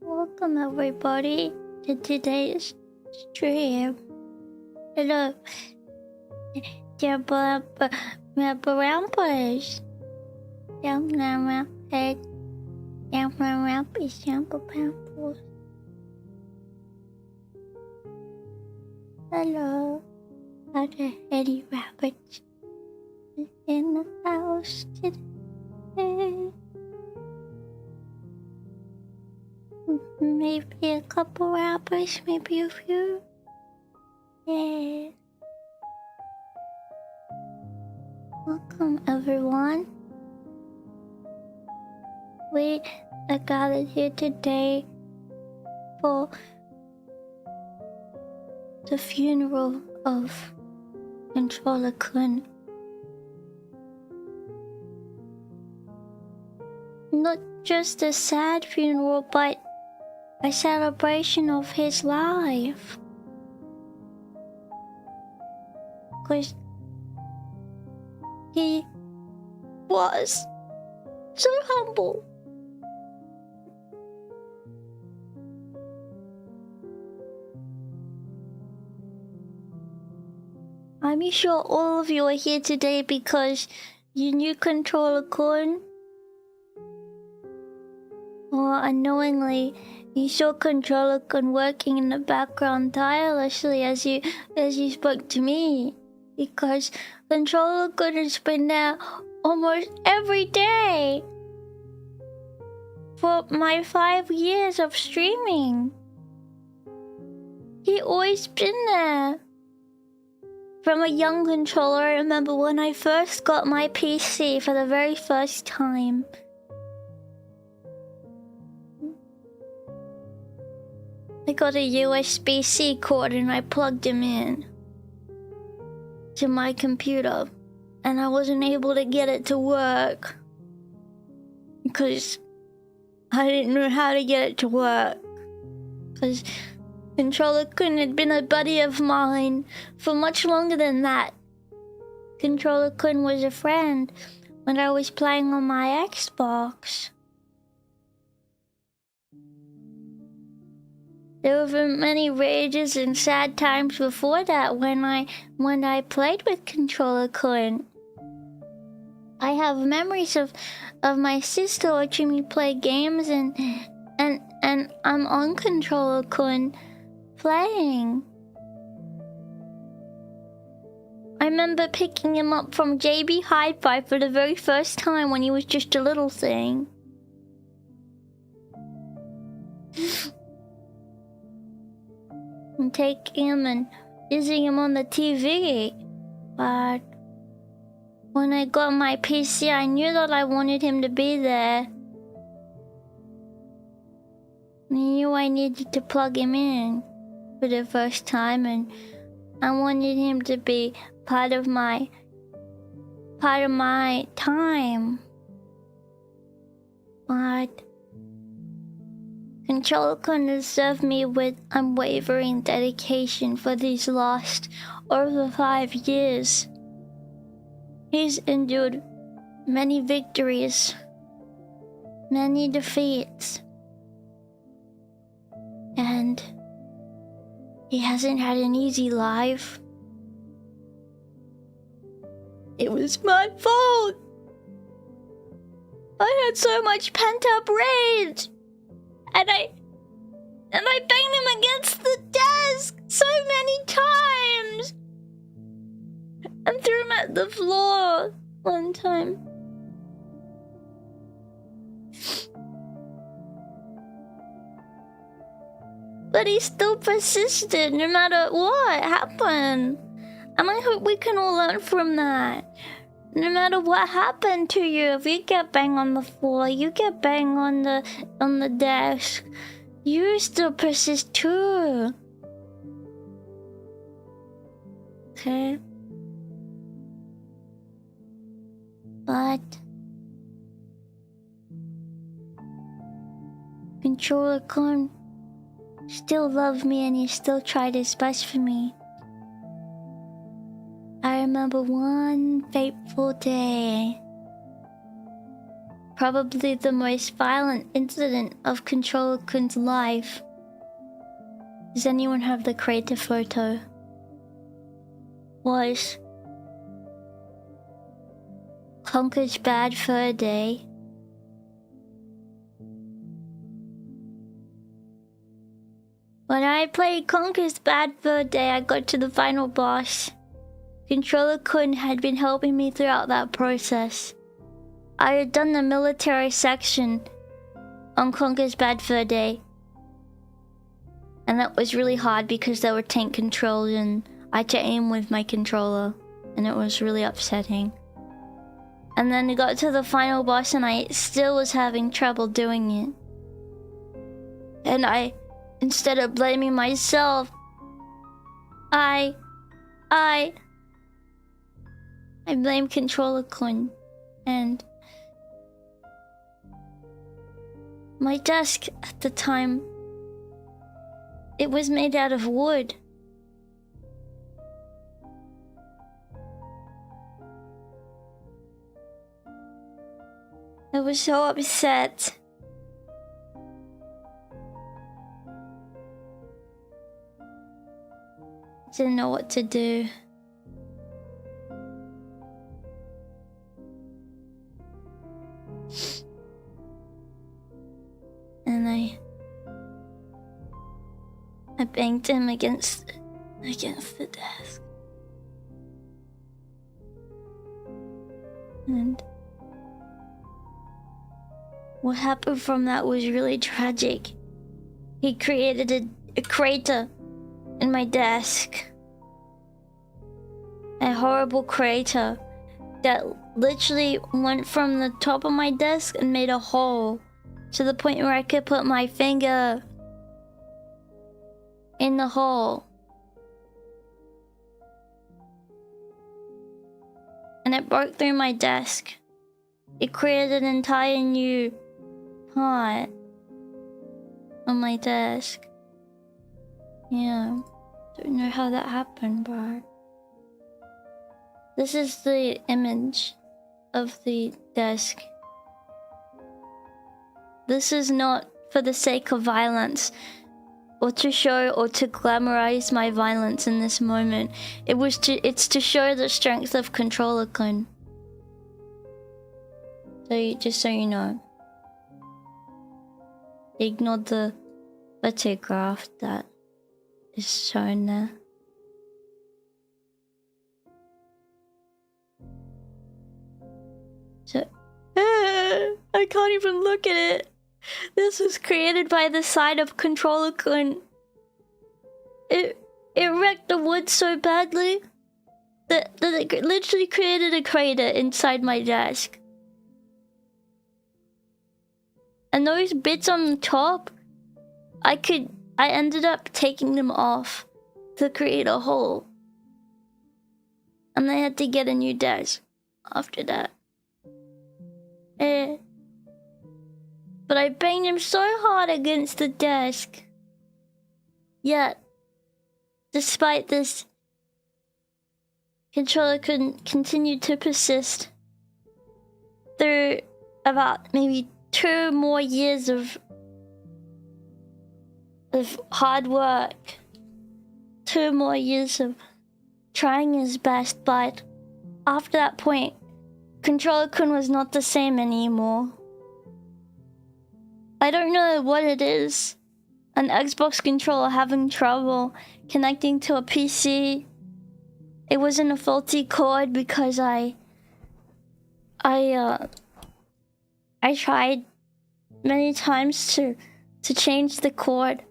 Welcome everybody to today's stream. Hello, dear Rampers. Down ramp head. Down ramp is sample pampers. Hello, other heady rabbits in the house today. Maybe a couple rappers, maybe a few. Yeah. Welcome everyone. We are gathered here today for the funeral of Controller Kun. Not just a sad funeral, but a celebration of his life. 'Cause he was so humble. I'm sure all of you are here today because you knew Controller Kun, or unknowingly you saw Controller Kun working in the background tirelessly as you spoke to me, because Controller Kun has been there almost every day for my 5 years of streaming. He always been there. From a young controller, I remember when I first got my PC for the very first time. I got a USB-C cord and I plugged him in to my computer, and I wasn't able to get it to work because I didn't know how to get it to work, because Controller Kun had been a buddy of mine for much longer than that. Controller Kun was a friend when I was playing on my Xbox. There were many rages and sad times before that when I played with Controller Kun. I have memories of my sister watching me play games and I'm on Controller Kun playing. I remember picking him up from JB Hi-Fi for the very first time when he was just a little thing. And taking him and using him on the TV. But when I got my PC, I knew that I wanted him to be there. I knew I needed to plug him in for the first time, and I wanted him to be part of my time. But Controller Kun has served me with unwavering dedication for these last over 5 years. He's endured many victories, many defeats, and he hasn't had an easy life. It was my fault. I had so much pent-up rage, and I banged him against the desk so many times, and threw him at the floor one time. But he still persisted no matter what happened. And I hope we can all learn from that. No matter what happened to you, if you get banged on the floor, you get banged on the desk, you still persist too. Okay? But Controller Kun still loved me, and he still tried his best for me. I remember one fateful day, probably the most violent incident of Controller Kun's life. Does anyone have the crater photo? Was Conker's Bad Fur Day. When I played Conker's Bad Fur Day, I got to the final boss. Controller Kun had been helping me throughout that process. I had done the military section on Conker's Bad Fur Day, and that was really hard because there were tank controls and I had to aim with my controller, and it was really upsetting. And then it got to the final boss and I still was having trouble doing it. And instead of blaming myself, I blame Controller Kun, and my desk at the time, it was made out of wood. I was so upset. Didn't know what to do. And I banged him against the desk. And what happened from that was really tragic. He created a crater in my desk. A horrible crater that literally went from the top of my desk and made a hole to the point where I could put my finger in the hole. And it broke through my desk. It created an entire new part on my desk. Yeah, don't know how that happened, but this is the image of the desk. This is not for the sake of violence, or to show or to glamorize my violence in this moment. It's to show the strength of Controller Kun. Just so you know. Ignore the photograph that is shown there. So, I can't even look at it. This was created by the side of Controller Kun. It wrecked the wood so badly that it literally created a crater inside my desk. And those bits on the top, I ended up taking them off to create a hole. And I had to get a new desk after that. But I banged him so hard against the desk. Yet, despite this, Controller Kun continued to persist through about maybe 2 more years of hard work. 2 more years of trying his best, but after that point, Controller Kun was not the same anymore. I don't know what it is. An Xbox controller having trouble connecting to a PC. It wasn't a faulty cord because I tried many times to change the cord.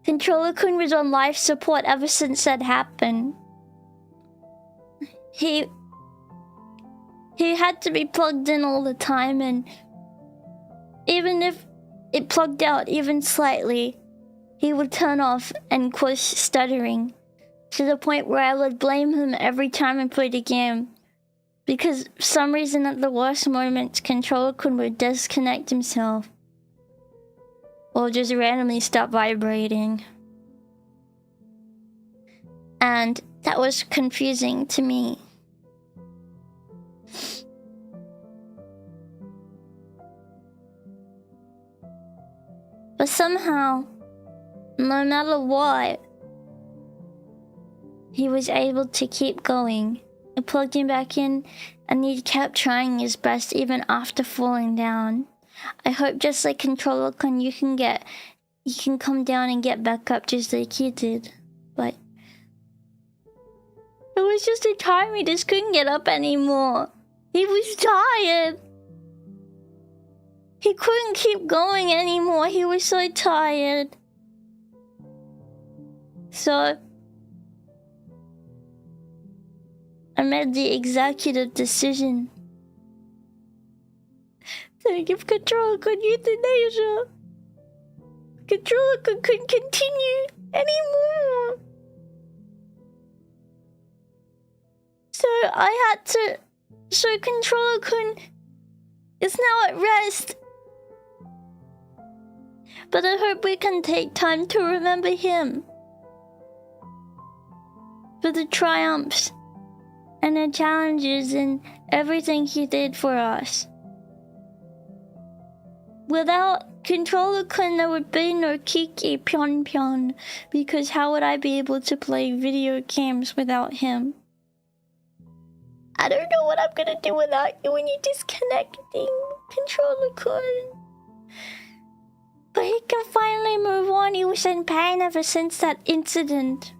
Controller Kun was on life support ever since that happened. He had to be plugged in all the time, and even if it plugged out even slightly, he would turn off and quit stuttering, to the point where I would blame him every time I played a game. Because for some reason at the worst moments, Controller Kun would disconnect himself. Or just randomly stop vibrating. And that was confusing to me. But somehow, no matter what, he was able to keep going. I plugged him back in, and he kept trying his best even after falling down. I hope just like Controller Kun, you can come down and get back up just like he did. But it was just a time he just couldn't get up anymore. He was tired. He couldn't keep going anymore. He was so tired. So I made the executive decision to give Controller Kun euthanasia. Controller Kun couldn't continue anymore. So Controller Kun is now at rest. But I hope we can take time to remember him for the triumphs and the challenges and everything he did for us. Without Controller Kun, there would be no Kiki Pyon, because how would I be able to play video games without him? I don't know what I'm gonna do without you when you're disconnecting, Controller Kun. But he can finally move on. He was in pain ever since that incident.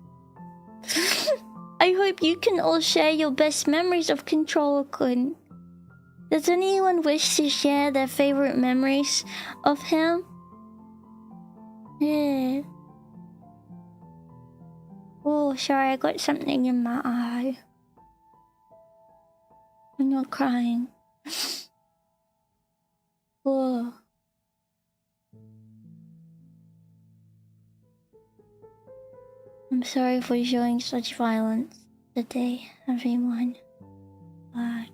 I hope you can all share your best memories of Controller Kun. Does anyone wish to share their favorite memories of him? Yeah. Oh, sorry, I got something in my eye. I'm not crying. Oh. I'm sorry for showing such violence today, everyone. But I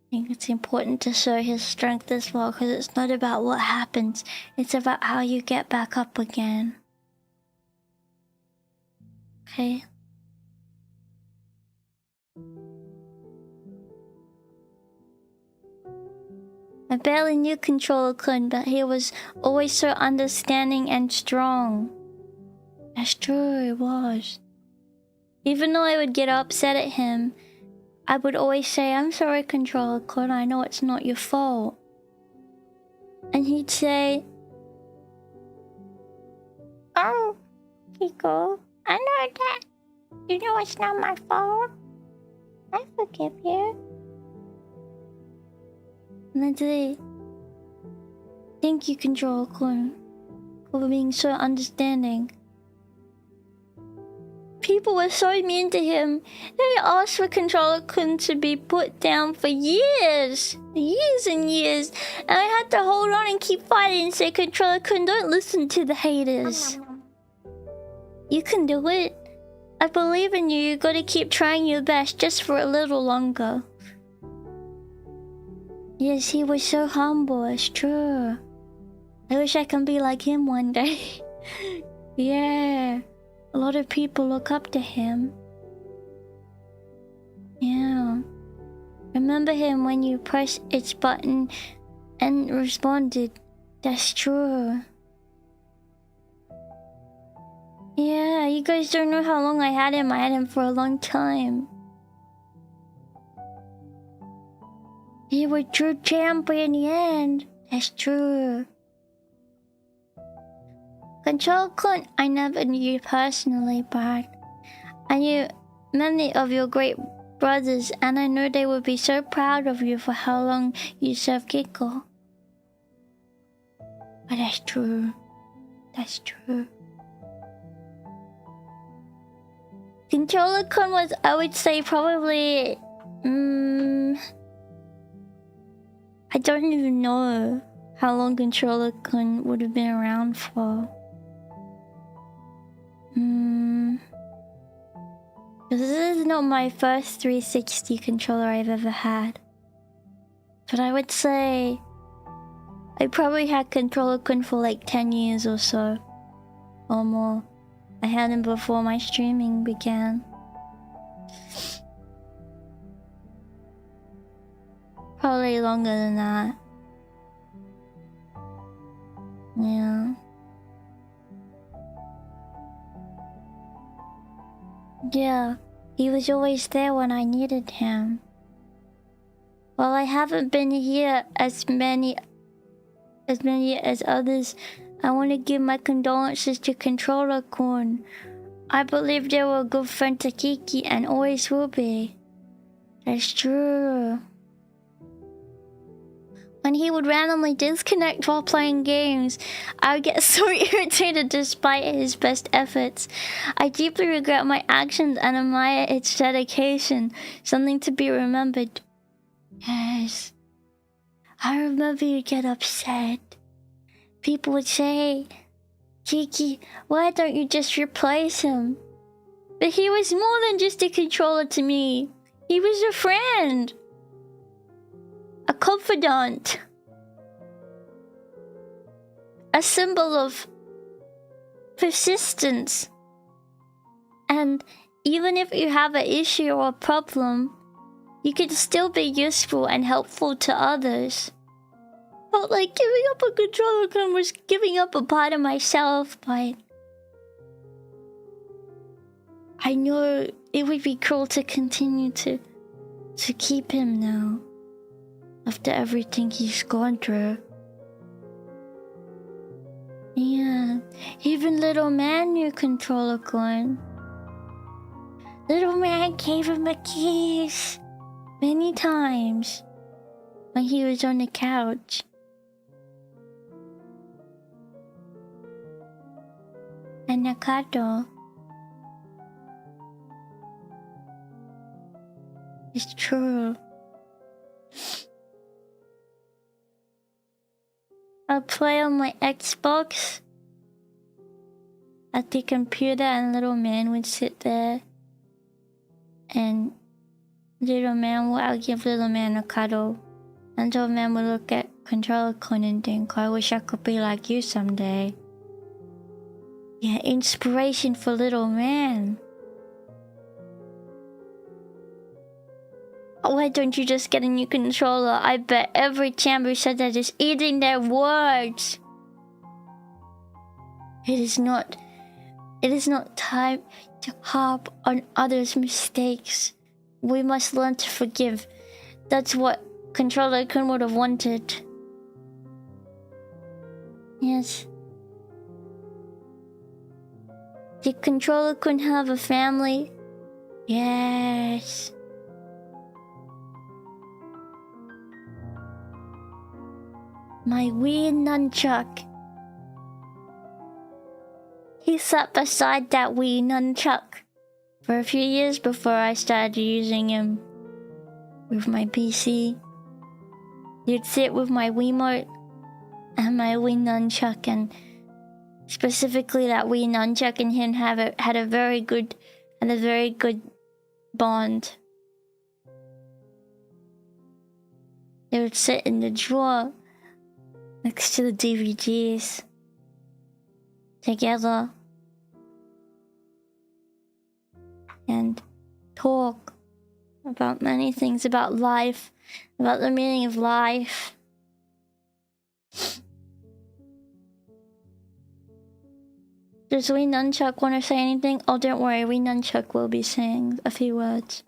think it's important to show his strength as well, because it's not about what happens, it's about how you get back up again. Okay? I barely knew Controller Kun, but he was always so understanding and strong. That's true, it was. Even though I would get upset at him, I would always say, I'm sorry, Controller Kun, I know it's not your fault. And he'd say, oh, Kiko, I know that. You know it's not my fault. I forgive you. And I'd say, thank you, Controller Kun, for being so understanding. People were so mean to him. They asked for Controller Kun to be put down for years. Years and years. And I had to hold on and keep fighting and say, Controller Kun, don't listen to the haters. You can do it. I believe in you. You gotta keep trying your best just for a little longer. Yes, he was so humble, it's true. I wish I can be like him one day. Yeah. A lot of people look up to him. Yeah. Remember him when you pressed its button and responded. That's true. Yeah, you guys don't know how long I had him. I had him for a long time. He was true champion in the end. That's true. Controller Kun, I never knew you personally, but I knew many of your great brothers, and I know they would be so proud of you for how long you served Kiko. But that's true. That's true. Controller Kun was, I would say, probably... I don't even know how long Controller Kun would have been around for. This is not my first 360 controller I've ever had. But I would say I probably had Controller Kun for like 10 years or so. Or more. I had him before my streaming began. Probably longer than that. Yeah. Yeah, he was always there when I needed him. While I haven't been here as many as others, I want to give my condolences to Controller Kun. I believe they were a good friend to Kiki and always will be. That's true. When he would randomly disconnect while playing games, I would get so irritated despite his best efforts. I deeply regret my actions and admire its dedication, something to be remembered. Yes. I remember you'd get upset. People would say, Kiki, why don't you just replace him? But he was more than just a controller to me. He was a friend. A confidant. A symbol of persistence. And even if you have an issue or a problem, you can still be useful and helpful to others. Felt like giving up a Controller Kun was giving up a part of myself, but I know it would be cruel to continue to keep him now. After everything he's gone through. Yeah, even Little Man knew Controller Kun. Little Man gave him a kiss many times when he was on the couch. And a cuddle. It's true. I'll play on my Xbox at the computer, and Little Man would sit there, and I'll give Little Man a cuddle, and Little Man would look at Controller Kun and think, I wish I could be like you someday. Yeah, inspiration for Little Man. Why don't you just get a new controller? I bet every chamber said that is eating their words. It is not time to harp on others' mistakes. we must learn to forgive. That's what Controller Kun would have wanted. Yes. Did Controller Kun have a family? Yes. My weird nunchuck. He sat beside that wee nunchuck for a few years before I started using him with my PC. He'd sit with my Wiimote and my wee nunchuck, and specifically that wee nunchuck and him had a very good bond. They would sit in the drawer next to the DVDs together and talk about many things, about life, about the meaning of life. Does Wee Nunchuck want to say anything? Oh, don't worry, Wee Nunchuck will be saying a few words.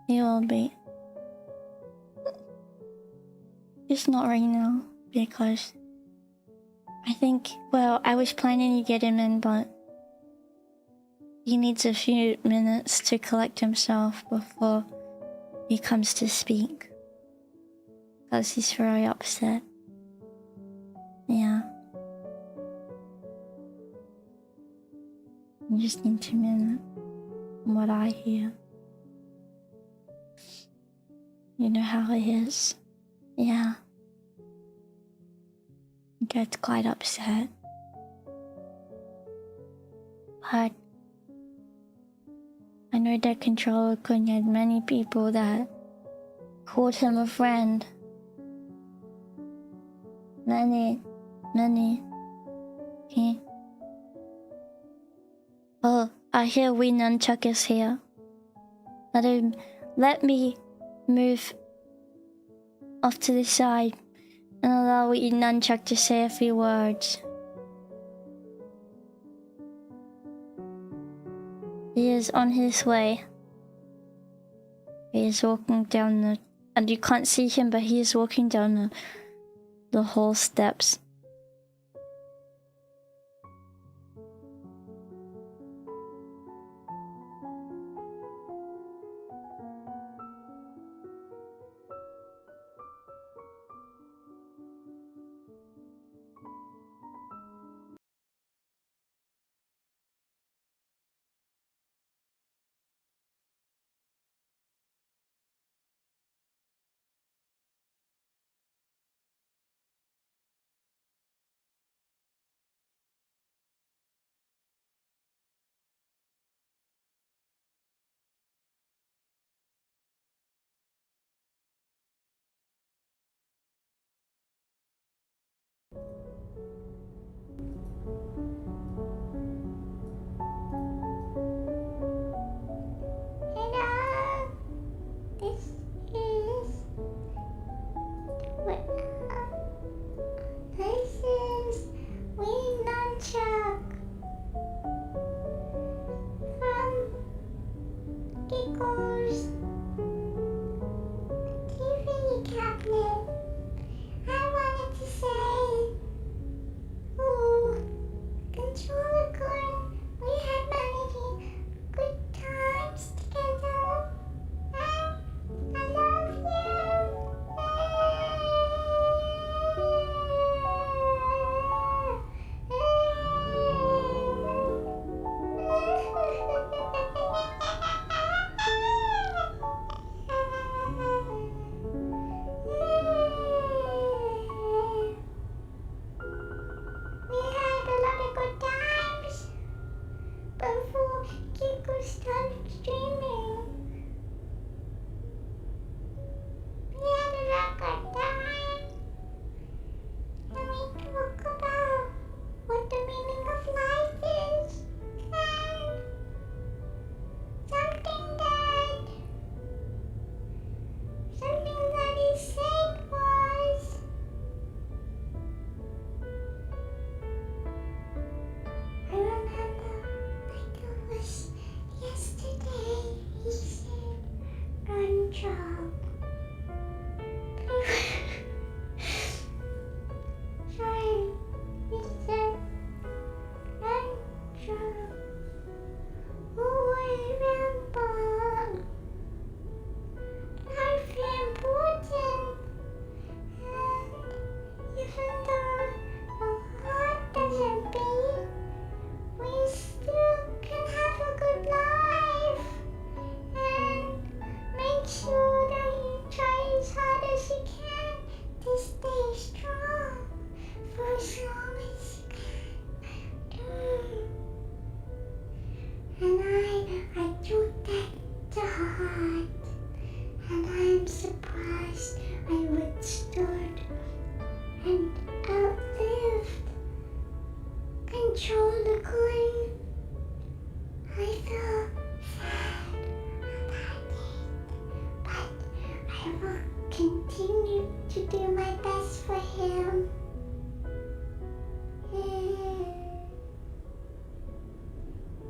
He will be. Just not right now, because I think, well, I was planning to get him in, but he needs a few minutes to collect himself before he comes to speak. Because he's very upset. Yeah. You just need 2 minutes, from what I hear. You know how it is. Yeah. He gets quite upset. But I know that Controller Kun had many people that called him a friend. Many. Okay. Oh, I hear Wee Nunchuck is here. Let me move off to the side and allow Wee Nunchuck to say a few words. He is on his way. He is walking down the... And you can't see him, but he is walking down the hall steps. job. Sorry, Mr. Andrew. Remember, life important. Even though our heart doesn't beat, we still can have a good life. And make sure that you try as hard as you can to stay strong for as long as you can. And I took that to heart. And I'm surprised I withstood and outlived Controller Kun. I feel sad about it, but I will continue to do my best for him.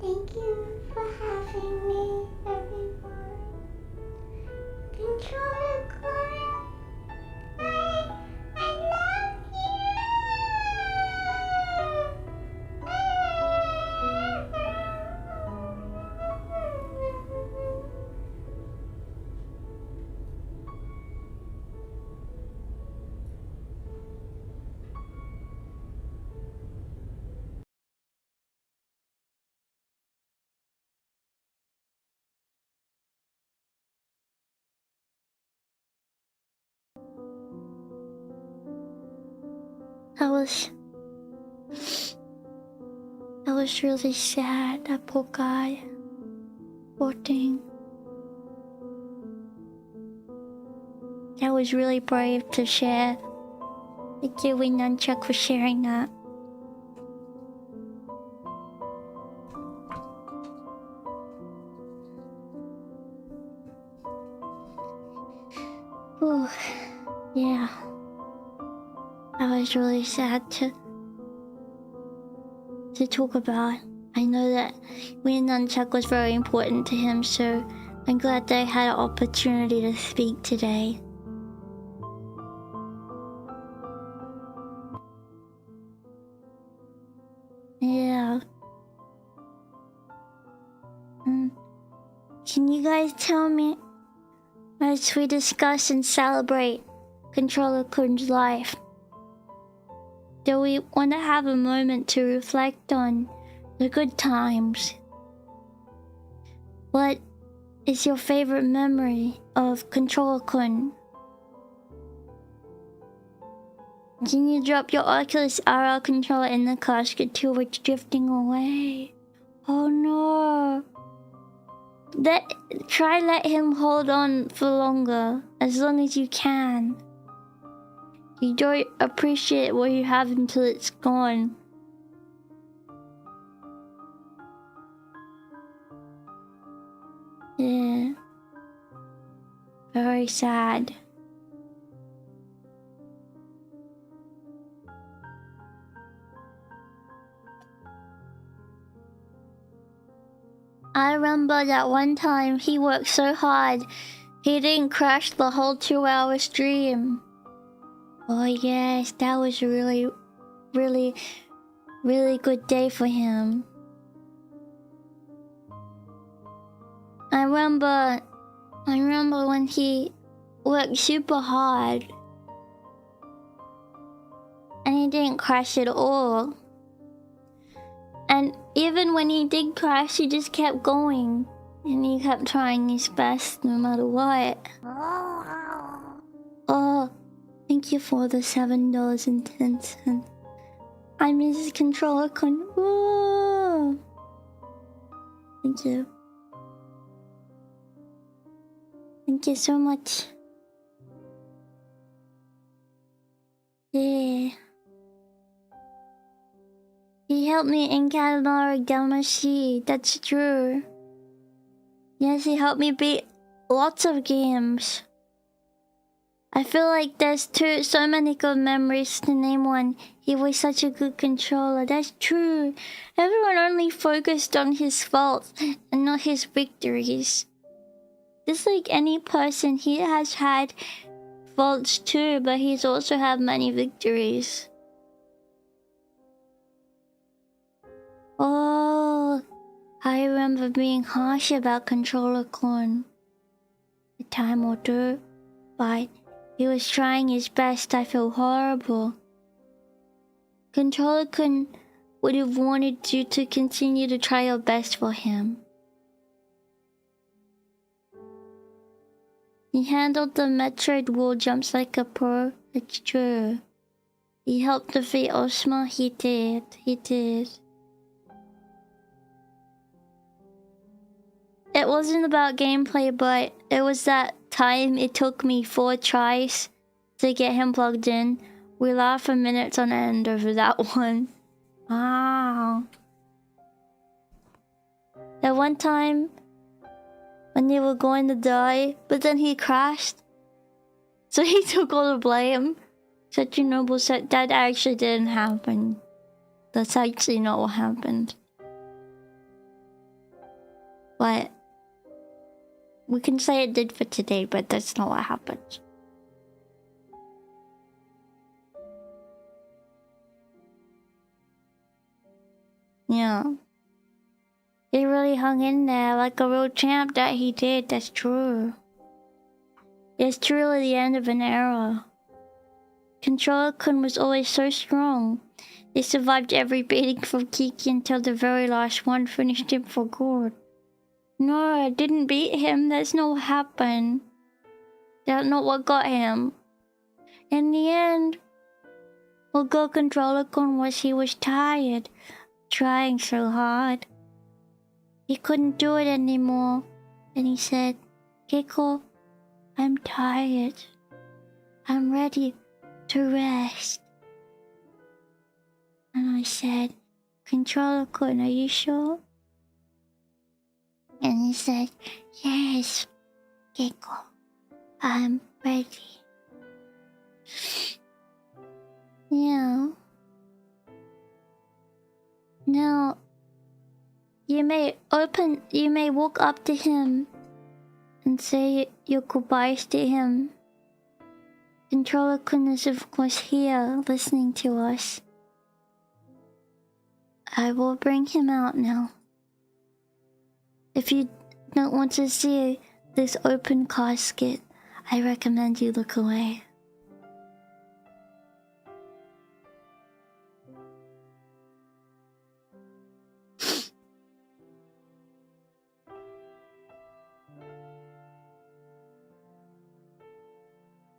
Thank you for having me, everyone. Controller Kun, I love you. That was really sad, that poor guy. Poor thing. That was really brave to share. Thank you, Nunchuck, for sharing that. Ooh, yeah. That was really sad to talk about. I know that Nunchuck was very important to him, so I'm glad that I had an opportunity to speak today. Yeah. Can you guys tell me, as we discuss and celebrate Controller Kun's life, do we want to have a moment to reflect on the good times? What is your favorite memory of Controller Kun? Can you drop your Oculus RL controller in the casket till it's drifting away? Oh no. Try let him hold on for longer, as long as you can. You don't appreciate what you have until it's gone. Yeah. Very sad. I remember that one time he worked so hard, he didn't crash the whole 2-hour stream. Oh yes, that was a really good day for him. I remember when he worked super hard and he didn't crash at all. And even when he did crash, he just kept going and he kept trying his best no matter what. Oh, thank you for the $7.10. I miss Controller Kun. Whoa. Thank you. Thank you so much. Yeah. He helped me in Katamari Damacy. That's true. Yes, he helped me beat lots of games. I feel like there's so many good memories to name one. He was such a good controller. That's true. Everyone only focused on his faults and not his victories. Just like any person, he has had faults too, but he's also had many victories. Oh, I remember being harsh about Controller Kun a time or two, but he was trying his best. I feel horrible. Controller Kun would have wanted you to continue to try your best for him. He handled the Metroid wall jumps like a pro, it's true. He helped defeat Osma, he did. It wasn't about gameplay, but it was that time it took me 4 tries to get him plugged in. We laughed for minutes on end over that one. Wow. That one time when they were going to die, but then he crashed. So he took all the blame. Such a noble set. That actually didn't happen. That's actually not what happened. But we can say it did for today, but that's not what happened. Yeah. He really hung in there like a real champ that he did, that's true. It's truly the end of an era. Controller Kun was always so strong. They survived every beating from Kiki until the very last one finished him for good. No, I didn't beat him, that's not what happened. That's not what got him. In the end, what got Controller Kun was he was tired, trying so hard. He couldn't do it anymore, and he said, Keiko, I'm tired. I'm ready to rest. And I said, Controller Kun, are you sure? And he said, yes, Keiko, I'm ready. Yeah. Now, you may walk up to him and say your goodbyes to him. Controller Kun is of course here, listening to us. I will bring him out now. If you don't want to see this open casket, I recommend you look away.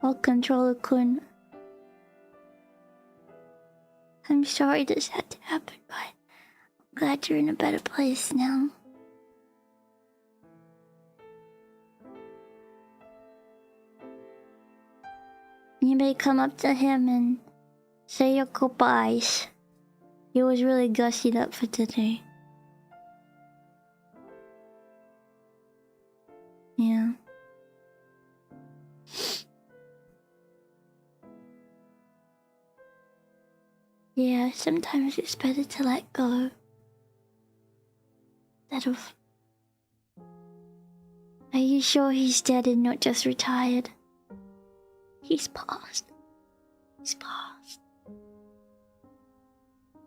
Oh, Controller Kun. I'm sorry this had to happen, but I'm glad you're in a better place now. You may come up to him and say your goodbyes. He was really gussied up for today. Yeah. Yeah, sometimes it's better to let go. Instead of... Are you sure he's dead and not just retired? He's passed. He's passed.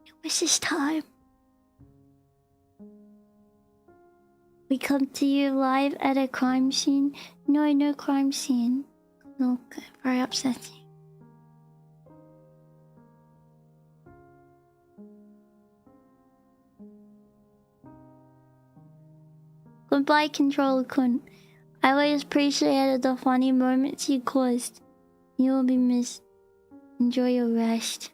It was his time. We come to you live at a crime scene. No crime scene. Look, very upsetting. Goodbye, Controller Kun. I always appreciated the funny moments you caused. You will be missed. Enjoy your rest.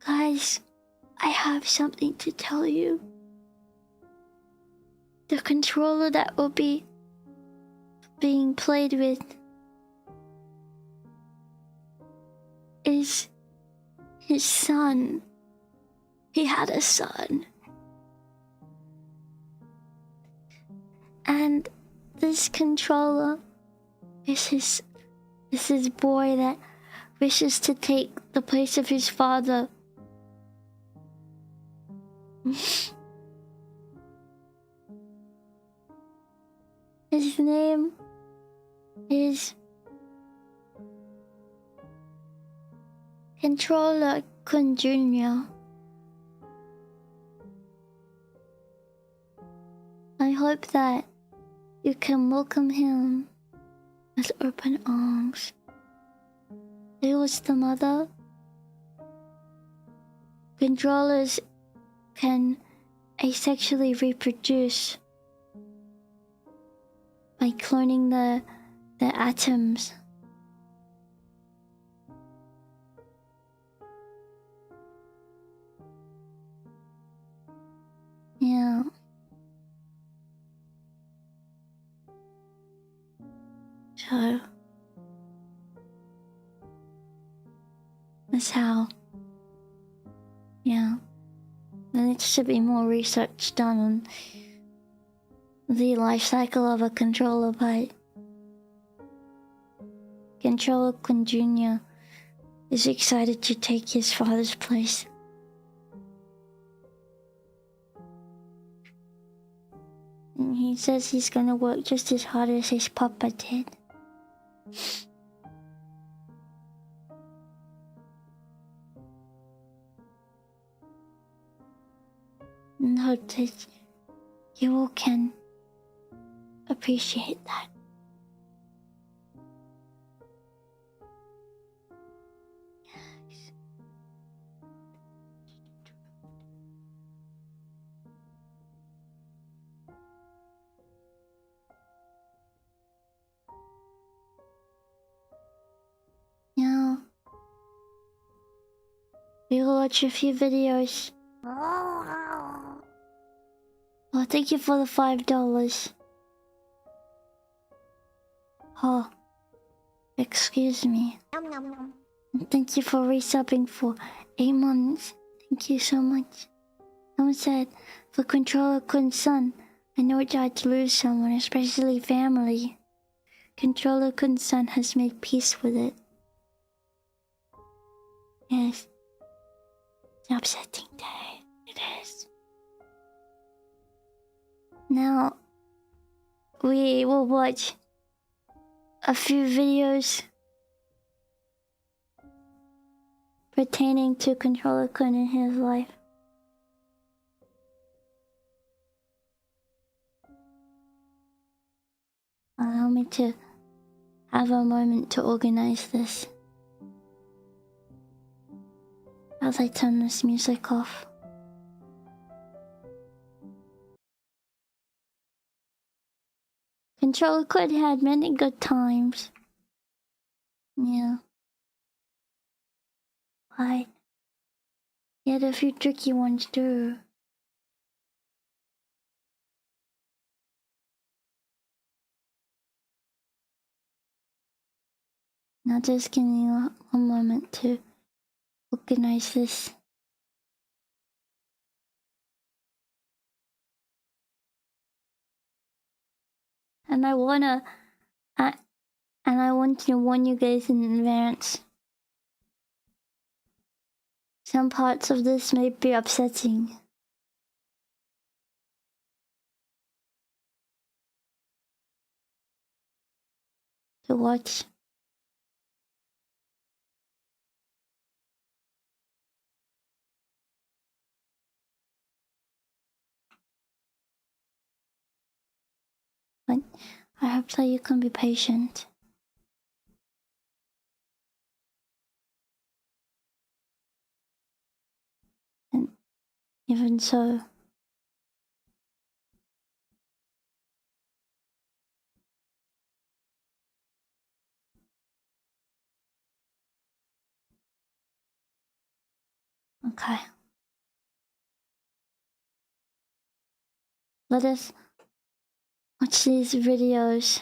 Guys, I have something to tell you. The controller that will be being played with is his son. He had a son. And this controller is his boy that wishes to take the place of his father. His name is Controller Kun Jr. I hope that you can welcome him with open arms. There was the mother. Controllers can asexually reproduce by cloning the atoms. Yeah. So that's how. Yeah. There needs to be more research done on the life cycle of a controller, but Controller Kun Jr. is excited to take his father's place. And he says he's gonna work just as hard as his papa did. And hope that you all can appreciate that. Yes. Now, we'll watch a few videos. Oh, thank you for the $5. Oh, excuse me. And thank you for resubbing for 8 months. Thank you so much. Someone said, for Controller Kun's son, I know it's hard to lose someone, especially family. Controller Kun's son has made peace with it. Yes. It's an upsetting day. It is. Now, we will watch a few videos pertaining to Controller Kun in his life. Allow me to have a moment to organize this as I turn this music off. Controller Kun had many good times. Yeah. But he had a few tricky ones too. Now just give me one moment to organize this. And I want to warn you guys in advance. Some parts of this may be upsetting. To watch. But I hope that you can be patient. And even so, okay. Let us watch these videos.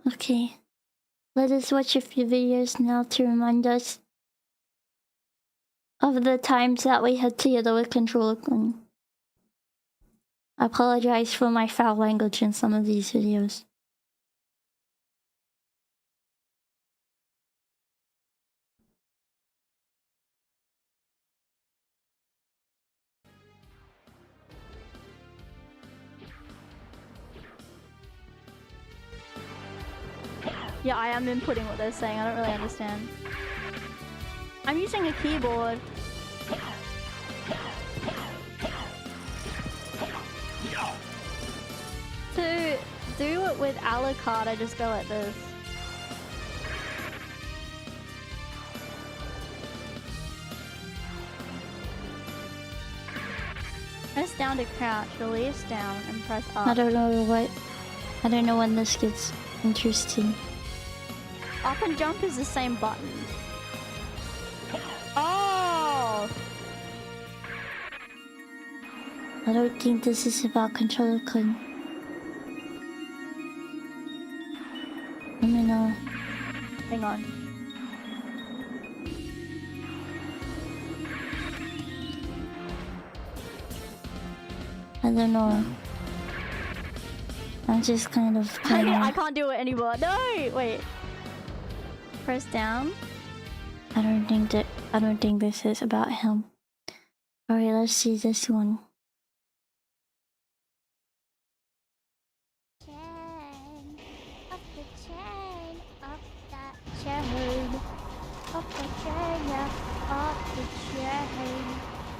Okay. Let us watch a few videos now to remind us of the times that we had together with Controller Kun. I apologize for my foul language in some of these videos. Yeah, I am inputting what they're saying. I don't really understand. I'm using a keyboard. To do it with a la carte, I just go like this. Press down to crouch, release down, and press up. I don't know when this gets interesting. Up and jump is the same button. Oh! I don't think this is about Controller Kun. Let me know. Hang on. I don't know. I'm just kind of I can't do it anymore. No! Wait. Press down. I don't think this is about him. Alright, let's see this one. Chain, up the chain, up that chain, up the chain, yeah, up the chain.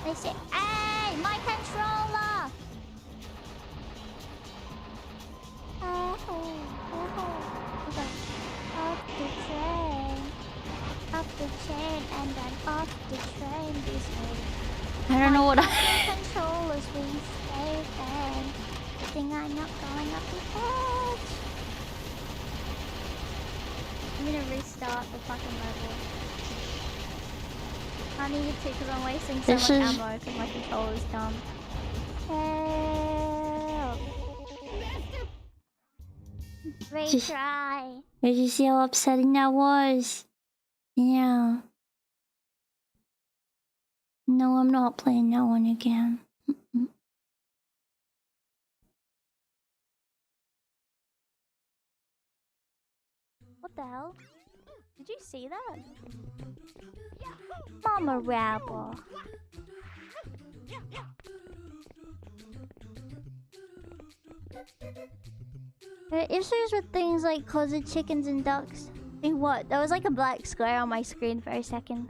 They say, hey, my controller! Okay. Up the chain, and then off the train this way. I don't know what controllers we stay then. I think I'm not going up the edge. I'm gonna restart the fucking level. I need to because I'm wasting so much ammo because my controller's dumb. Help. Retry. Did you see how upsetting that was? Yeah. No, I'm not playing that one again. What the hell? Did you see that? Mama Rabba. There are issues with things like closet chickens and ducks. In what? There was like a black square on my screen for a second.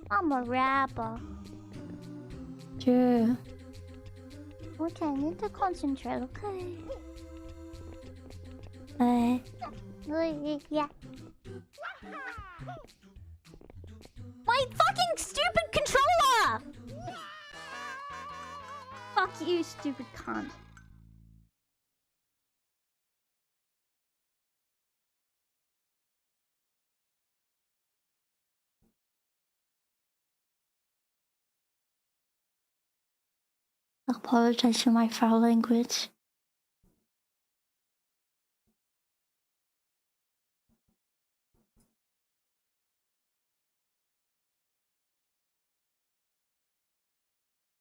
Mama Rabba. Sure. Okay, I need to concentrate, okay? Yeah. My fucking stupid controller! Fuck you, stupid cunt. I apologize for my foul language.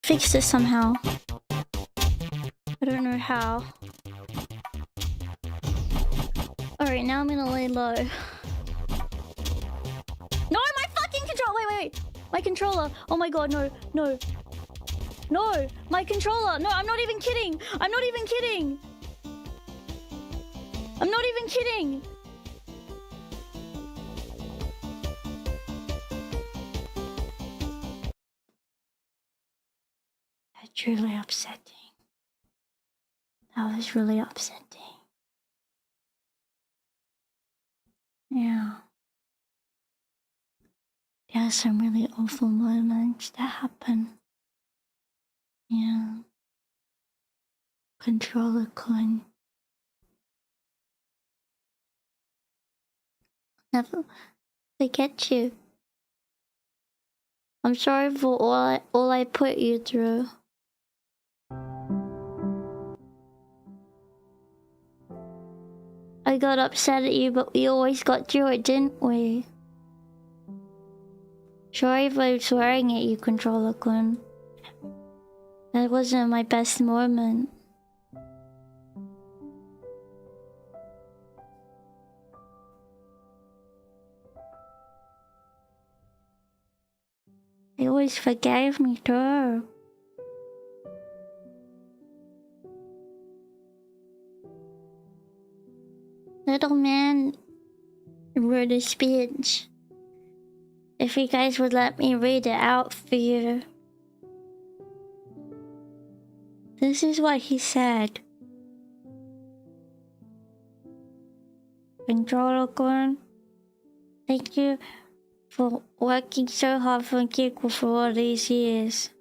Fix this somehow. I don't know how. Alright, now I'm gonna lay low. No, my fucking controller! Wait. My controller! Oh my god, no. No! My controller! No, I'm not even kidding! I'm not even kidding! That's really upsetting. That was really upsetting. Yeah. There are some really awful moments that happen. Yeah. Controller Kun. Never forget you. I'm sorry for all I put you through. I got upset at you, but we always got through it, didn't we? Sorry if I was swearing at you, Controller Kun. That wasn't my best moment. You always forgave me too. Little man wrote a speech. If you guys would let me read it out for you. This is what he said. Controller Kun, thank you for working so hard for Kiko for all these years.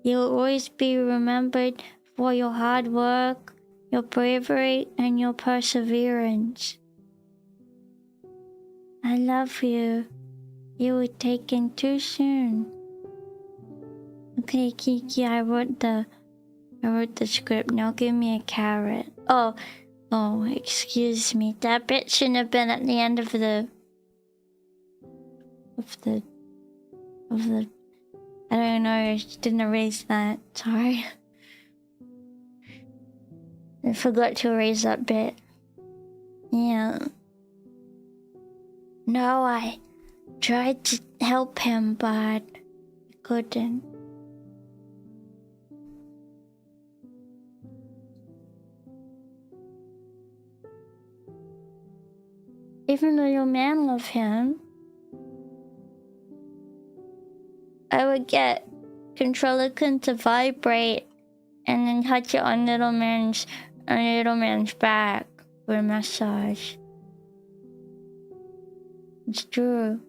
You'll always be remembered for your hard work, your bravery, and your perseverance. I love you. You were taken too soon. Okay, Kiki, I wrote the script. Now give me a carrot. Oh, excuse me. That bit shouldn't have been at the end of the I don't know, I didn't erase that. Sorry. I forgot to erase that bit. Yeah. No, I tried to help him, but I couldn't. Even though your man loved him, I would get Controller Kun to vibrate and then touch it on little man's back for a massage. It's true.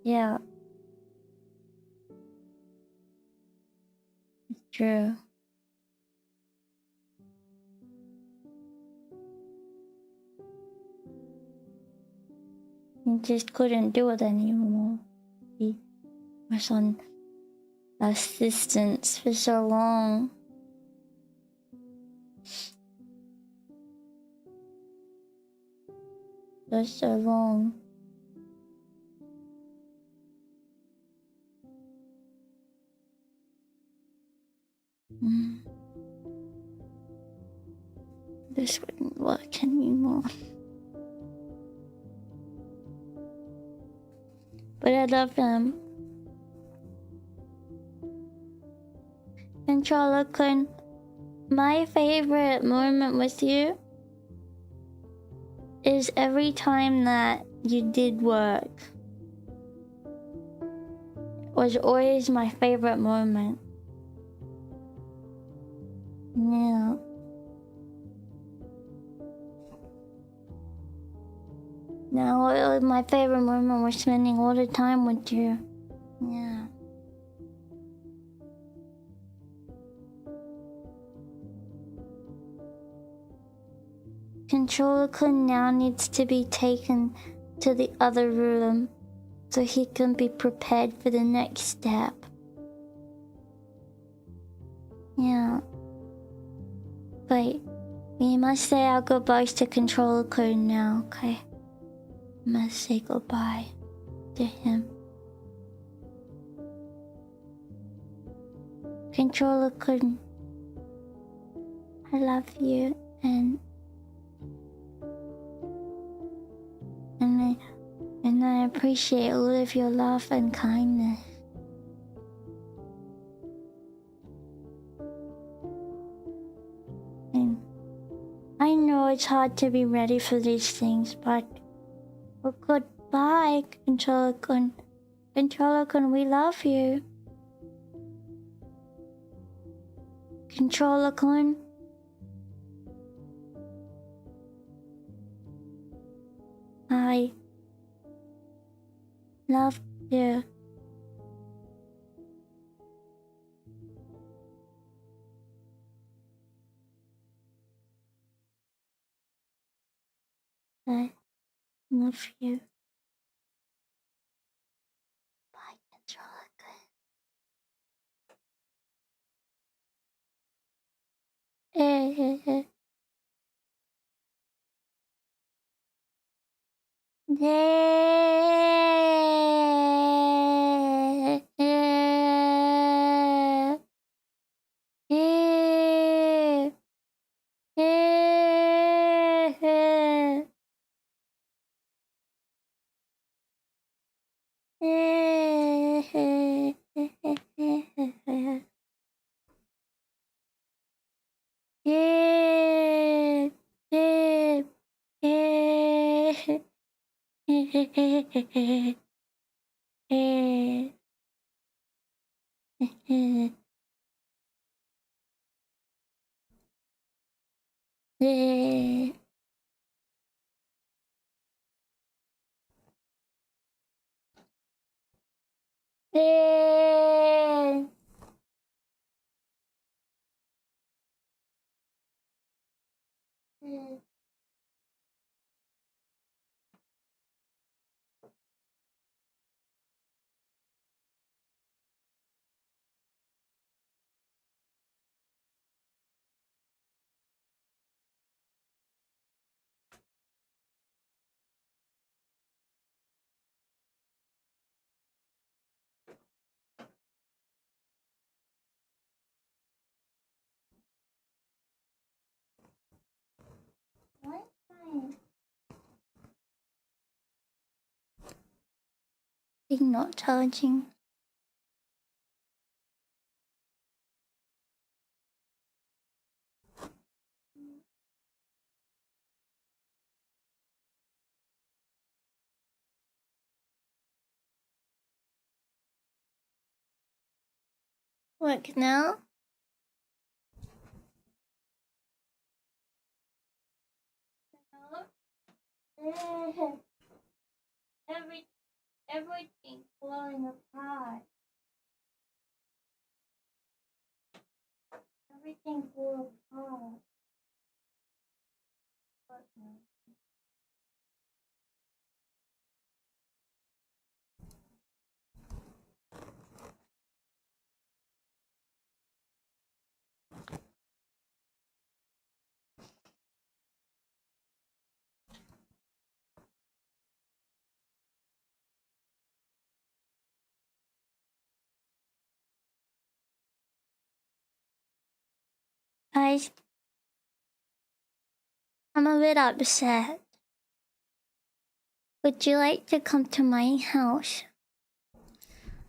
Yeah. It's true. He just couldn't do it anymore. He was on assistance for so long. For so long. This wouldn't work anymore. But I love him. Controller Kun, my favorite moment with you is every time that you did work. It was always my favorite moment. Yeah. Now, my favorite moment was spending all the time with you. Yeah. Controller Kun now needs to be taken to the other room so he can be prepared for the next step. Yeah. But we must say our goodbyes to Controller Kun now, okay? We must say goodbye to him. Controller Kun, I love you and I appreciate all of your love and kindness. And I know it's hard to be ready for these things, but goodbye, Controller Kun. Controller Kun, we love you. Controller Kun. I love you. I love you. Bye, Controller Kun. Not charging. Work now? Everything falling apart. Everything flew apart. Guys, I'm a bit upset. Would you like to come to my house?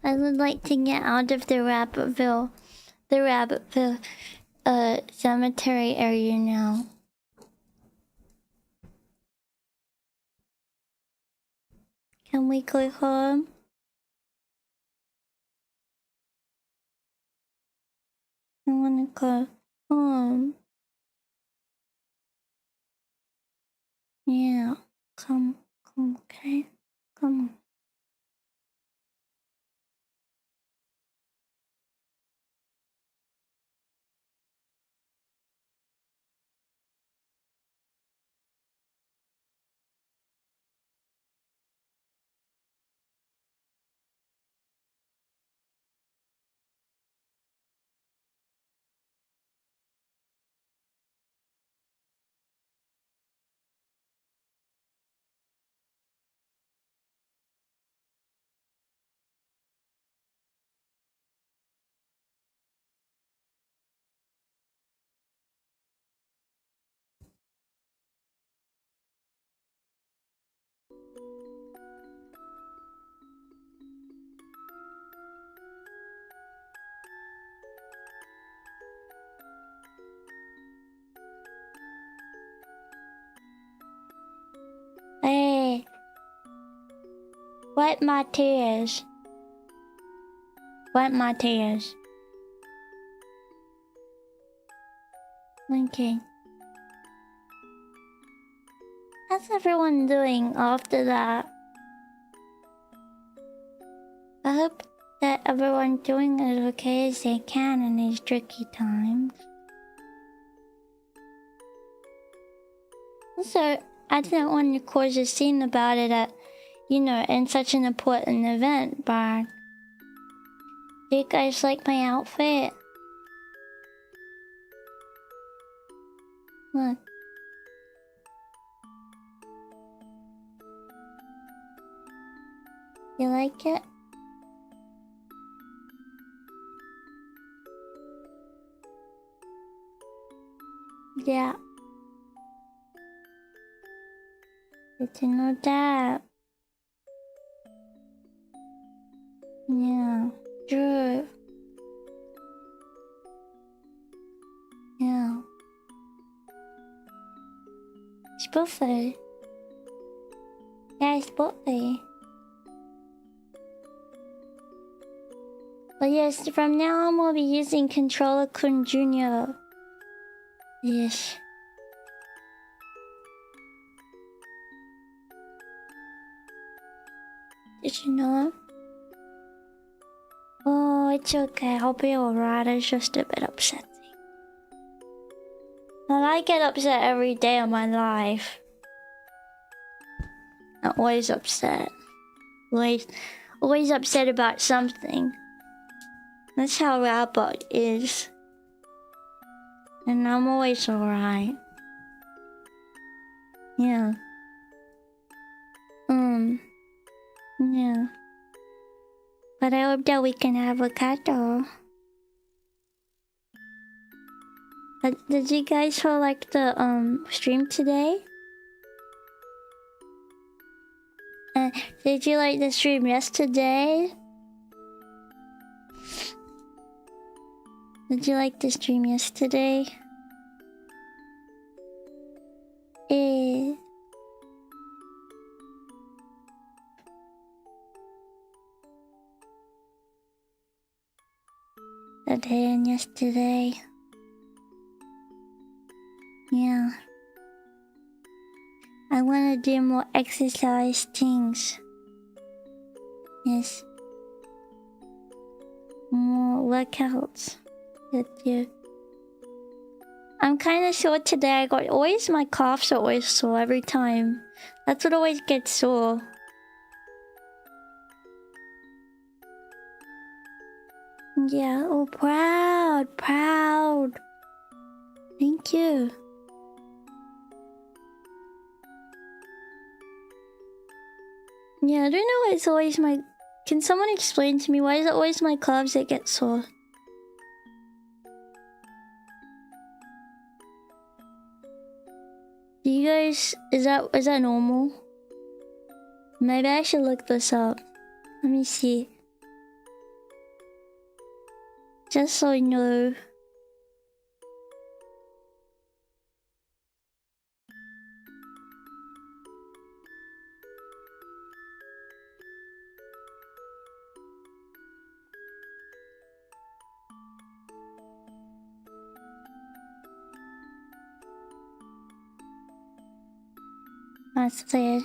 I would like to get out of the Rabbitville cemetery area now. Can we go home? I wanna go home. Yeah, come, okay? Come on. Hey, wipe my tears. Wipe my tears. Okay. How's everyone doing after that? I hope that everyone's doing as okay as they can in these tricky times. Also, I didn't want to cause a scene about it at, in such an important event, but do you guys like my outfit? Look. You like it? Yeah. Good to know that. Yeah. True. Yeah. It's birthday. Yeah, it's birthday. But yes, from now on we'll be using Controller Kun Jr. Yes. Did you know? Oh, it's okay. I'll be alright. It's just a bit upsetting. And I get upset every day of my life. I'm always upset. Always upset about something. That's how Rabba is. And I'm always alright. Yeah. Yeah. But I hope that we can have a cuddle. Did you guys all like the stream today? Did you like the stream yesterday? Did you like the stream yesterday? Eh. The day and yesterday. Yeah. I want to do more exercise things. Yes. More workouts. Yeah. I'm kind of sore today. My coughs are always sore every time. That's what always gets sore. Yeah, oh, proud. Thank you. Yeah, I don't know why it's always my... Can someone explain to me why is it always my calves that get sore? Do you guys... Is that normal? Maybe I should look this up. Let me see. Just so I know. That's weird.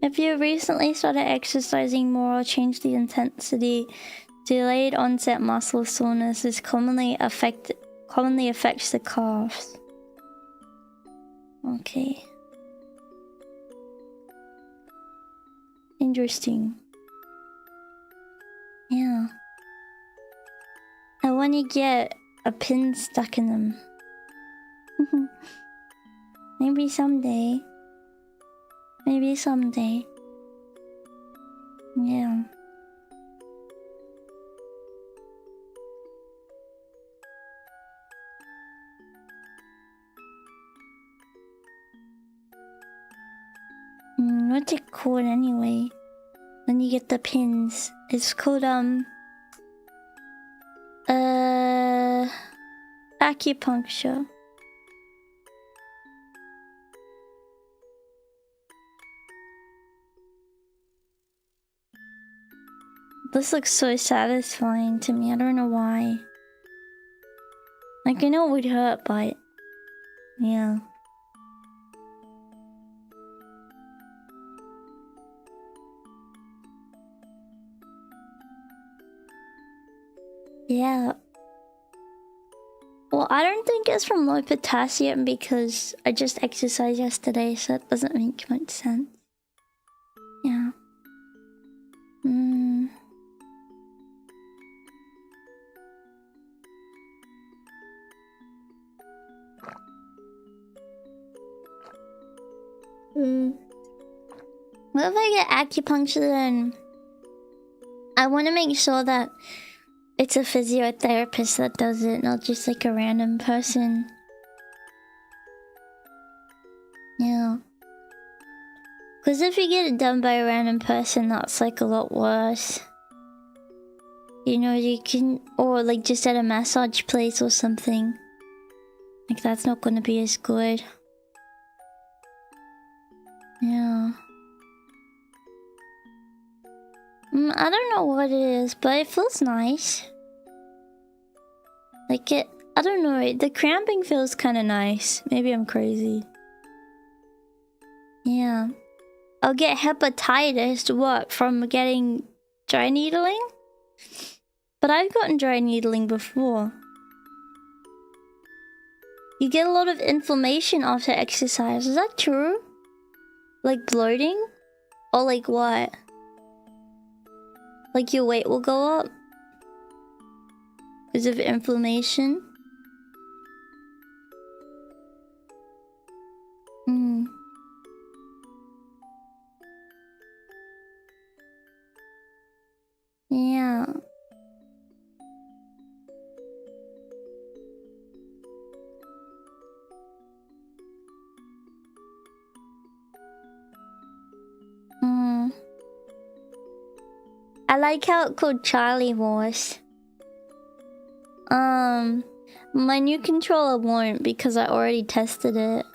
If you recently started exercising more or changed the intensity, delayed onset muscle soreness is commonly affects the calves. Okay. Interesting. Yeah. I want to get a pin stuck in them. Maybe someday. Yeah. What's it called anyway? When you get the pins, it's called acupuncture. This looks so satisfying to me. I don't know why. Like, I know it would hurt, but yeah. Yeah. Well, I don't think it's from low potassium because I just exercised yesterday, so it doesn't make much sense. Yeah. What if I get acupuncture then? I want to make sure that it's a physiotherapist that does it, not just like a random person. Yeah. Because if you get it done by a random person, that's like a lot worse. You know, you can, or like just at a massage place or something. Like that's not gonna be as good. Yeah. I don't know what it is, but it feels nice. Like it, I don't know, the cramping feels kind of nice. Maybe I'm crazy. Yeah. I'll get hepatitis, what, from getting dry needling? But I've gotten dry needling before. You get a lot of inflammation after exercise, is that true? Like bloating? Or like what? Like your weight will go up? Because of inflammation? Yeah. I like how it's called Charlie Horse. My new controller won't because I already tested it.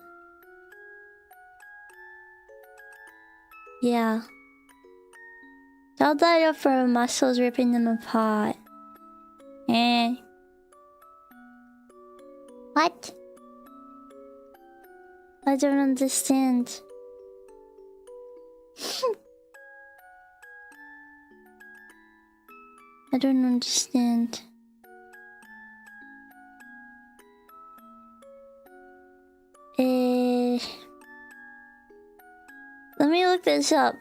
Yeah. Tell that off for muscles ripping them apart. Eh. What? I don't understand. I don't understand. Let me look this up.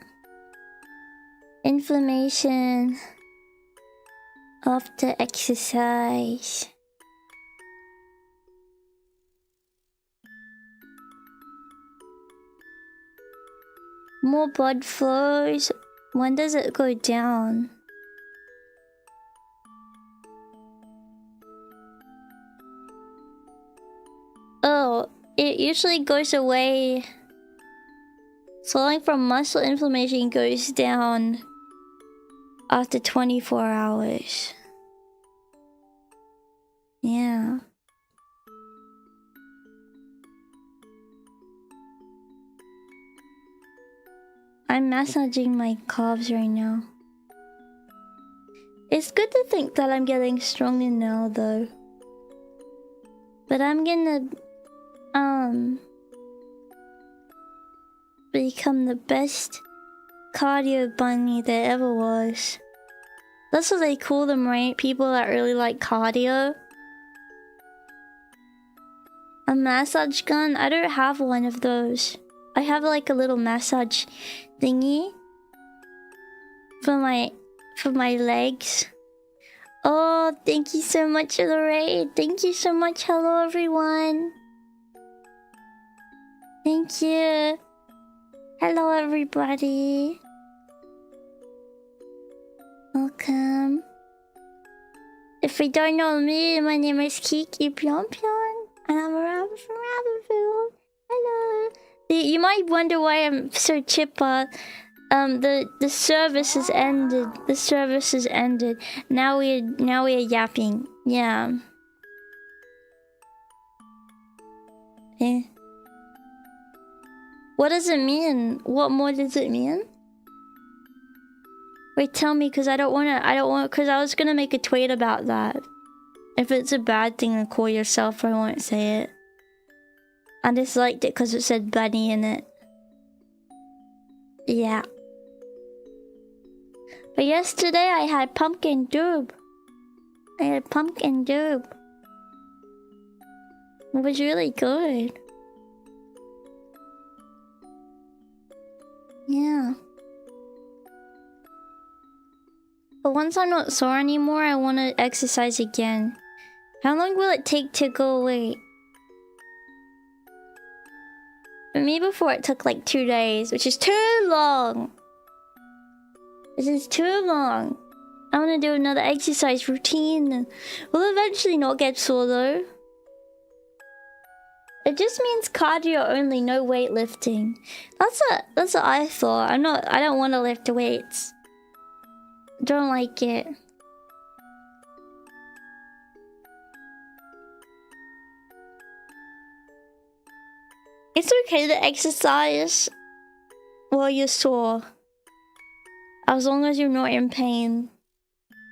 Inflammation after exercise. More blood flows. When does it go down? Oh, it usually goes away. Swelling from muscle inflammation goes down after 24 hours. Yeah. I'm massaging my calves right now. It's good to think that I'm getting stronger now though. But I'm gonna become the best cardio bunny there ever was. That's what they call them, right? People that really like cardio. A massage gun? I don't have one of those. I have like a little massage thingy for my legs. Oh, thank you so much for the raid. Thank you so much. Hello everyone. Thank you. Hello everybody. Welcome. If you don't know me, my name is Kiki Pyon, and I'm a rabba from Rabbitville. Hello. You might wonder why I'm so chipper. The service has ended. The service has ended. Now we're yapping. Yeah. Eh. What does it mean? What more does it mean? Wait, tell me, cause I don't want, cause I was gonna make a tweet about that. If it's a bad thing to call yourself, I won't say it. I just liked it cause it said bunny in it. Yeah. But yesterday I had pumpkin doob. It was really good. Yeah. But once I'm not sore anymore, I want to exercise again. How long will it take to go away? For me before it took like 2 days, which is too long. This is too long. I want to do another exercise routine. We'll eventually not get sore though. It just means cardio only, no weightlifting. That's what I thought. I don't want to lift weights. Don't like it. It's okay to exercise while you're sore, as long as you're not in pain.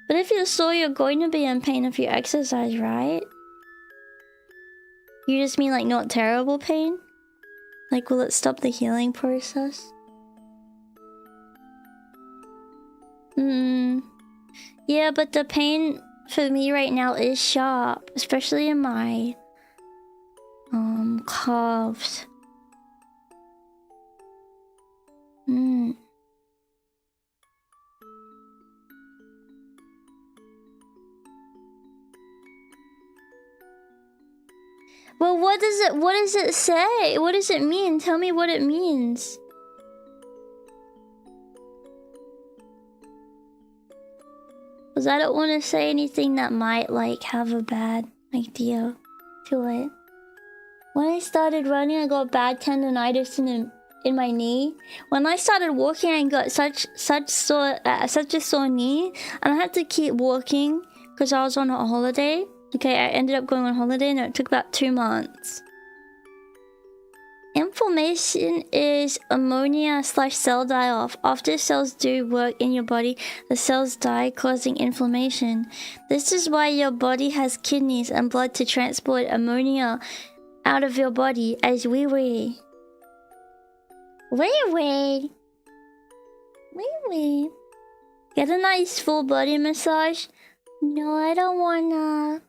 But if you're sore, you're going to be in pain if you exercise, right? You just mean like not terrible pain? Like, will it stop the healing process? Yeah, but the pain for me right now is sharp, especially in my calves. Well, what does it say? What does it mean? Tell me what it means. Because I don't want to say anything that might like have a bad idea to it. When I started running, I got bad tendonitis in my knee. When I started walking, I got such a sore knee, and I had to keep walking because I was on a holiday. Okay, I ended up going on holiday and it took about 2 months. Inflammation is ammonia/cell die-off. After cells do work in your body, the cells die, causing inflammation. This is why your body has kidneys and blood to transport ammonia out of your body as wee-wee. Wee-wee. Wee-wee. Get a nice full body massage. No, I don't wanna.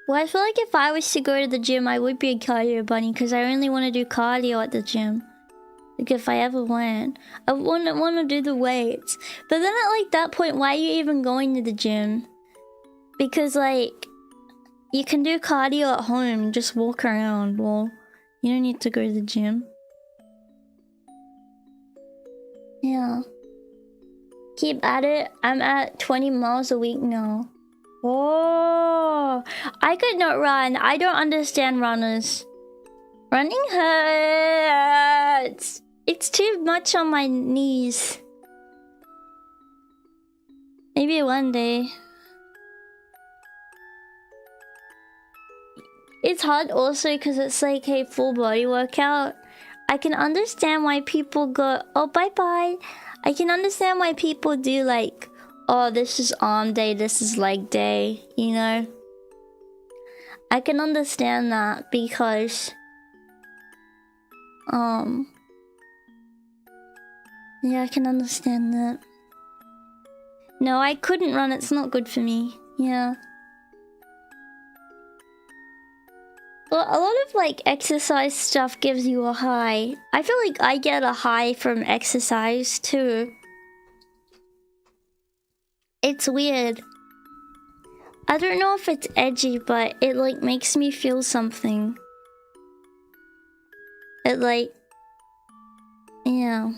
Well, I feel like if I was to go to the gym, I would be a cardio bunny because I only want to do cardio at the gym. Like if I ever went, I wouldn't want to do the weights. But then at like that point, why are you even going to the gym? Because like, you can do cardio at home, just walk around. Well, you don't need to go to the gym. Yeah. Keep at it. I'm at 20 miles a week now. Oh, I could not run. I don't understand runners. Running hurts. It's too much on my knees. Maybe one day. It's hard also because it's like a full body workout. I can understand why people go, oh, bye-bye. I can understand why people do like, oh, this is arm day, this is leg day, you know? I can understand that because, yeah, I can understand that. No, I couldn't run, it's not good for me, yeah. Well, a lot of like exercise stuff gives you a high. I feel like I get a high from exercise too. It's weird. I don't know if it's edgy, but it like makes me feel something. It like, yeah.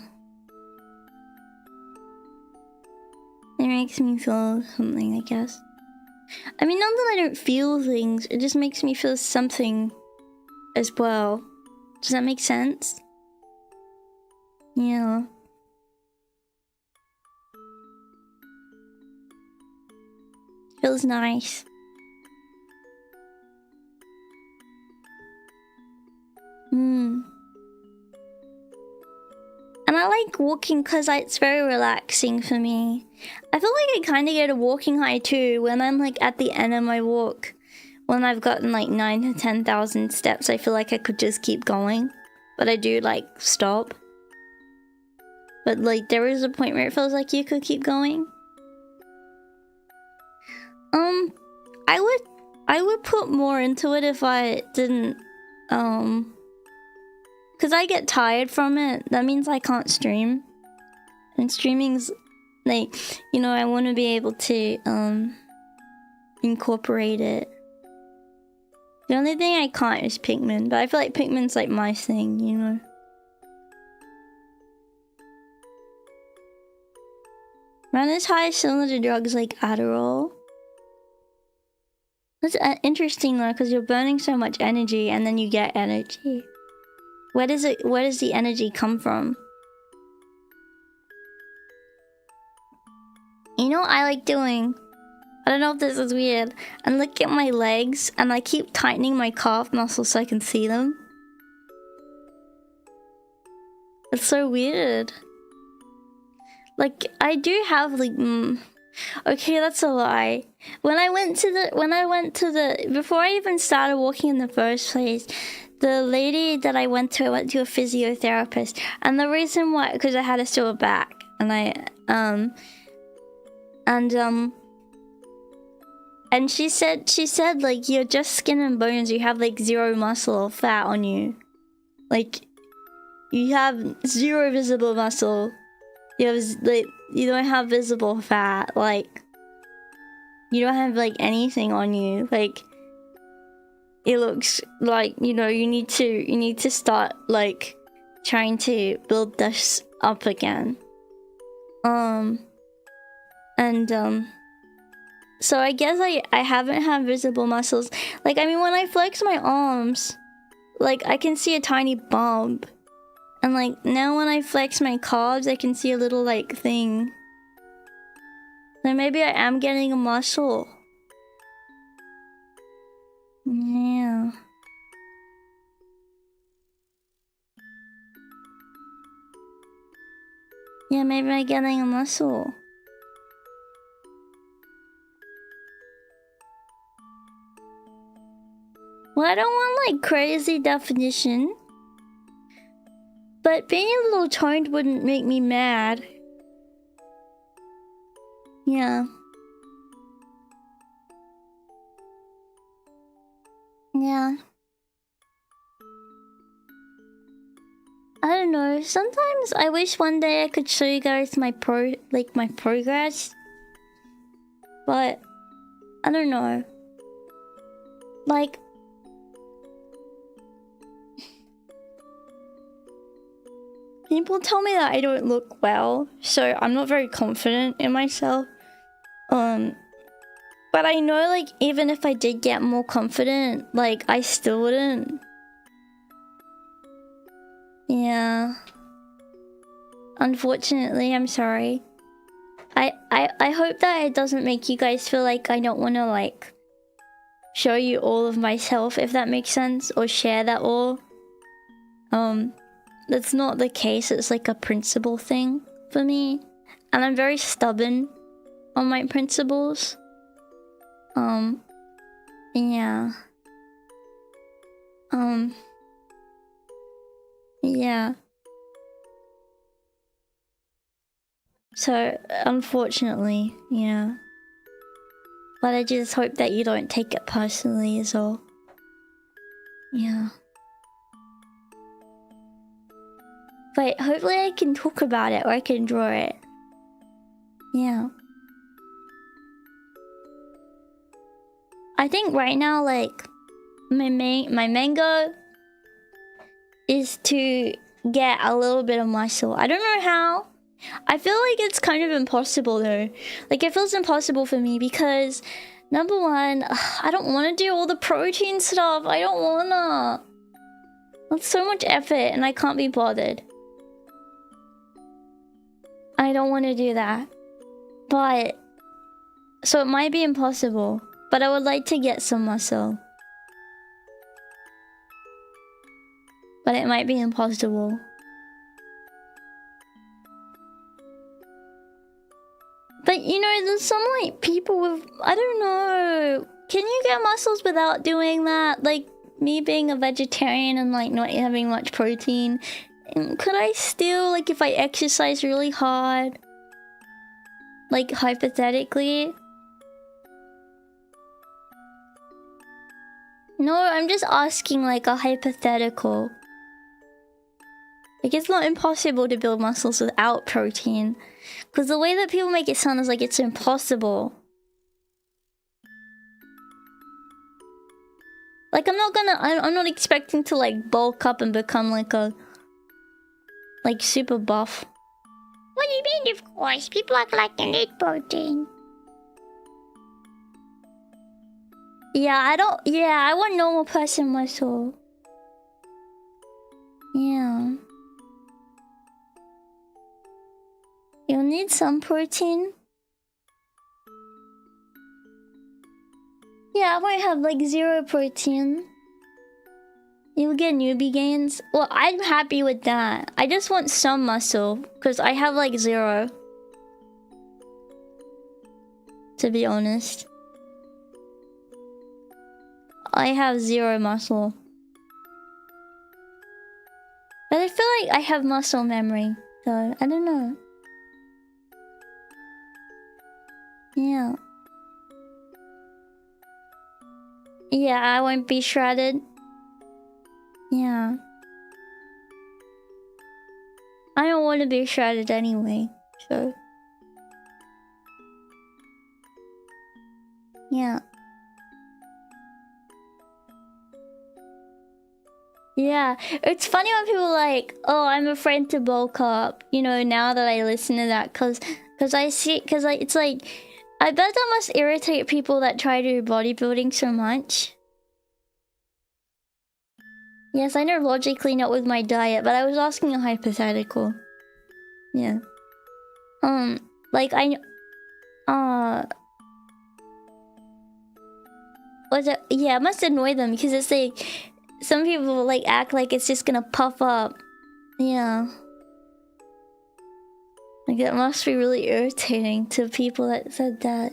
It makes me feel something, I guess. I mean, not that I don't feel things, it just makes me feel something as well. Does that make sense? Yeah. Feels nice. And I like walking because it's very relaxing for me. I feel like I kind of get a walking high too when I'm like at the end of my walk. When I've gotten like 9,000 to 10,000 steps, I feel like I could just keep going. But I do like stop. But like there is a point where it feels like you could keep going. I would put more into it if I didn't, because I get tired from it. That means I can't stream. And streaming's Like, you know, I want to be able to incorporate it. The only thing I can't is Pikmin, but I feel like Pikmin's like my thing, you know. Runners high similar to drugs like Adderall. That's interesting though, because you're burning so much energy and then you get energy. Where does the energy come from? You know what I like doing? I don't know if this is weird. I look at my legs and I keep tightening my calf muscles so I can see them. It's so weird. Like, I do have like okay, that's a lie. When I went to the before I even started walking in the first place, the lady that I went to a physiotherapist, and the reason why, because I had a sore back, and and she said like, you're just skin and bones, you have like zero muscle or fat on you. Like, you have zero visible muscle. You have like, you don't have visible fat, like you don't have like anything on you. Like, it looks like, you know, you need to start like trying to build this up again. So I guess I haven't had visible muscles. Like, I mean, when I flex my arms, like I can see a tiny bump. And like, now when I flex my calves, I can see a little like thing. So maybe I am getting a muscle. Yeah. Yeah, maybe I'm getting a muscle. Well, I don't want like crazy definition. But being a little toned wouldn't make me mad. Yeah. Yeah. I don't know. Sometimes I wish one day I could show you guys my progress. But I don't know. Like, people tell me that I don't look well, so I'm not very confident in myself. But I know, like, even if I did get more confident, like, I still wouldn't. Yeah. Unfortunately, I'm sorry. I hope that it doesn't make you guys feel like I don't want to, like, show you all of myself, if that makes sense, or share that all. That's not the case. It's like a principle thing for me, and I'm very stubborn on my principles. Yeah. Yeah. So, unfortunately, yeah. But I just hope that you don't take it personally as well. Yeah. But hopefully I can talk about it, or I can draw it. Yeah. I think right now, like, my main goal is to get a little bit of muscle. I don't know how. I feel like it's kind of impossible though. Like, it feels impossible for me because, number one, I don't want to do all the protein stuff. I don't wanna. That's so much effort and I can't be bothered. I don't want to do that. But, so it might be impossible, but I would like to get some muscle. But it might be impossible. But, you know, there's some, like, people with, I don't know. Can you get muscles without doing that? Like, me being a vegetarian and, like, not having much protein. And could I still, like, if I exercise really hard? Like, hypothetically? No, I'm just asking, like, a hypothetical. Like, it's not impossible to build muscles without protein. Because the way that people make it sound is like it's impossible. Like, I'm not expecting to, like, bulk up and become, like, like, super buff. What do you mean, of course? People act like they need protein. Yeah, I want normal person muscle. Yeah. You'll need some protein. Yeah, I might have like 0 protein. You'll get newbie gains. Well, I'm happy with that. I just want some muscle because I have like 0. To be honest, I have 0 muscle. But I feel like I have muscle memory, so I don't know. Yeah. Yeah, I won't be shredded. Yeah. I don't want to be shredded anyway, so. Yeah. Yeah, it's funny when people are like, oh, I'm afraid to bulk up, you know, now that I listen to that, cause I see, like, it's like, I bet that must irritate people that try to do bodybuilding so much. Yes, I know logically not with my diet, but I was asking a hypothetical. Yeah. Like, yeah, it must annoy them, because it's like, some people like act like it's just gonna puff up. Yeah. Like, it must be really irritating to people that said that.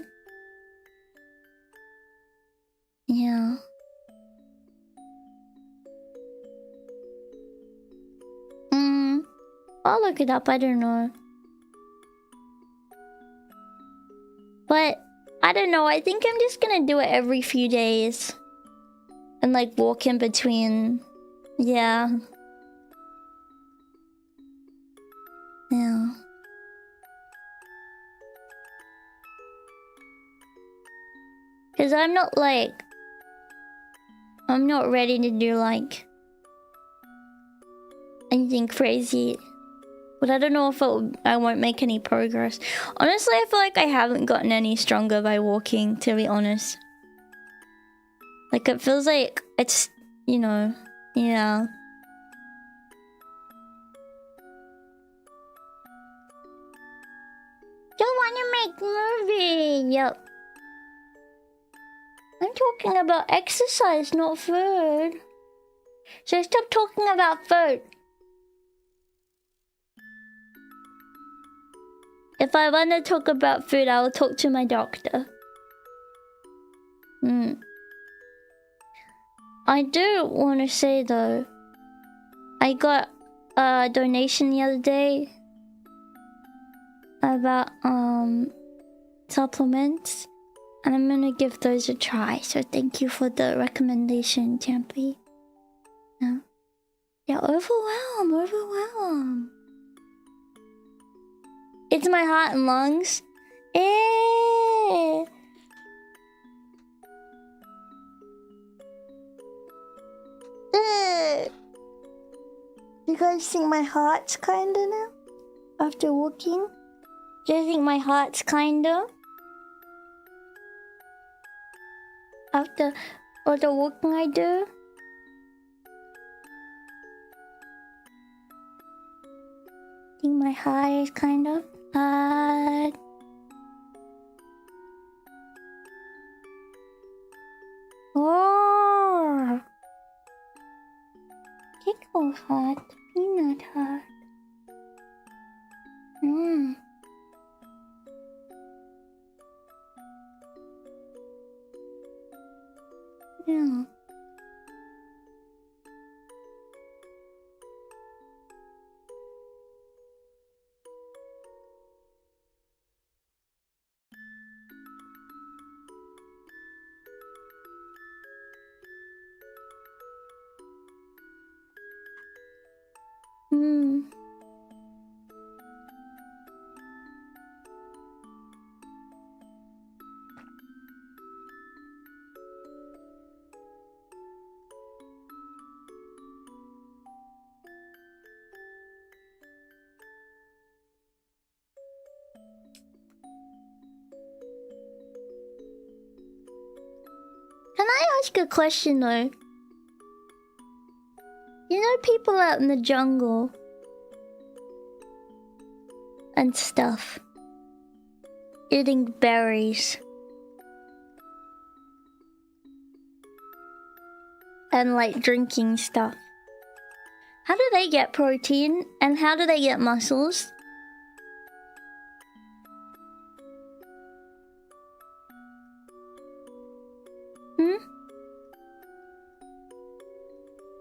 Yeah. I'll look it up, I don't know. But, I don't know, I think I'm just gonna do it every few days. And like walk in between. Yeah. Yeah. Cause I'm not ready to do like anything crazy. But I don't know if I won't make any progress. Honestly, I feel like I haven't gotten any stronger by walking, to be honest. Like, it feels like it's, you know, yeah. Don't want to make movie. Yep. I'm talking about exercise, not food. So stop talking about food. If I want to talk about food, I will talk to my doctor. I do want to say though, I got a donation the other day about supplements, and I'm gonna give those a try. So thank you for the recommendation, Champy. Yeah, overwhelm. It's my heart and lungs. Eh. You guys think my heart's kinda now? After walking? Do you think my heart's kinda? After all the walking I do? Think my heart is kind of hard. Oh! Tickle heart, peanut heart. Yeah. Hmm. Can I ask a question though? You know people out in the jungle and stuff eating berries and like drinking stuff. How do they get protein and how do they get muscles?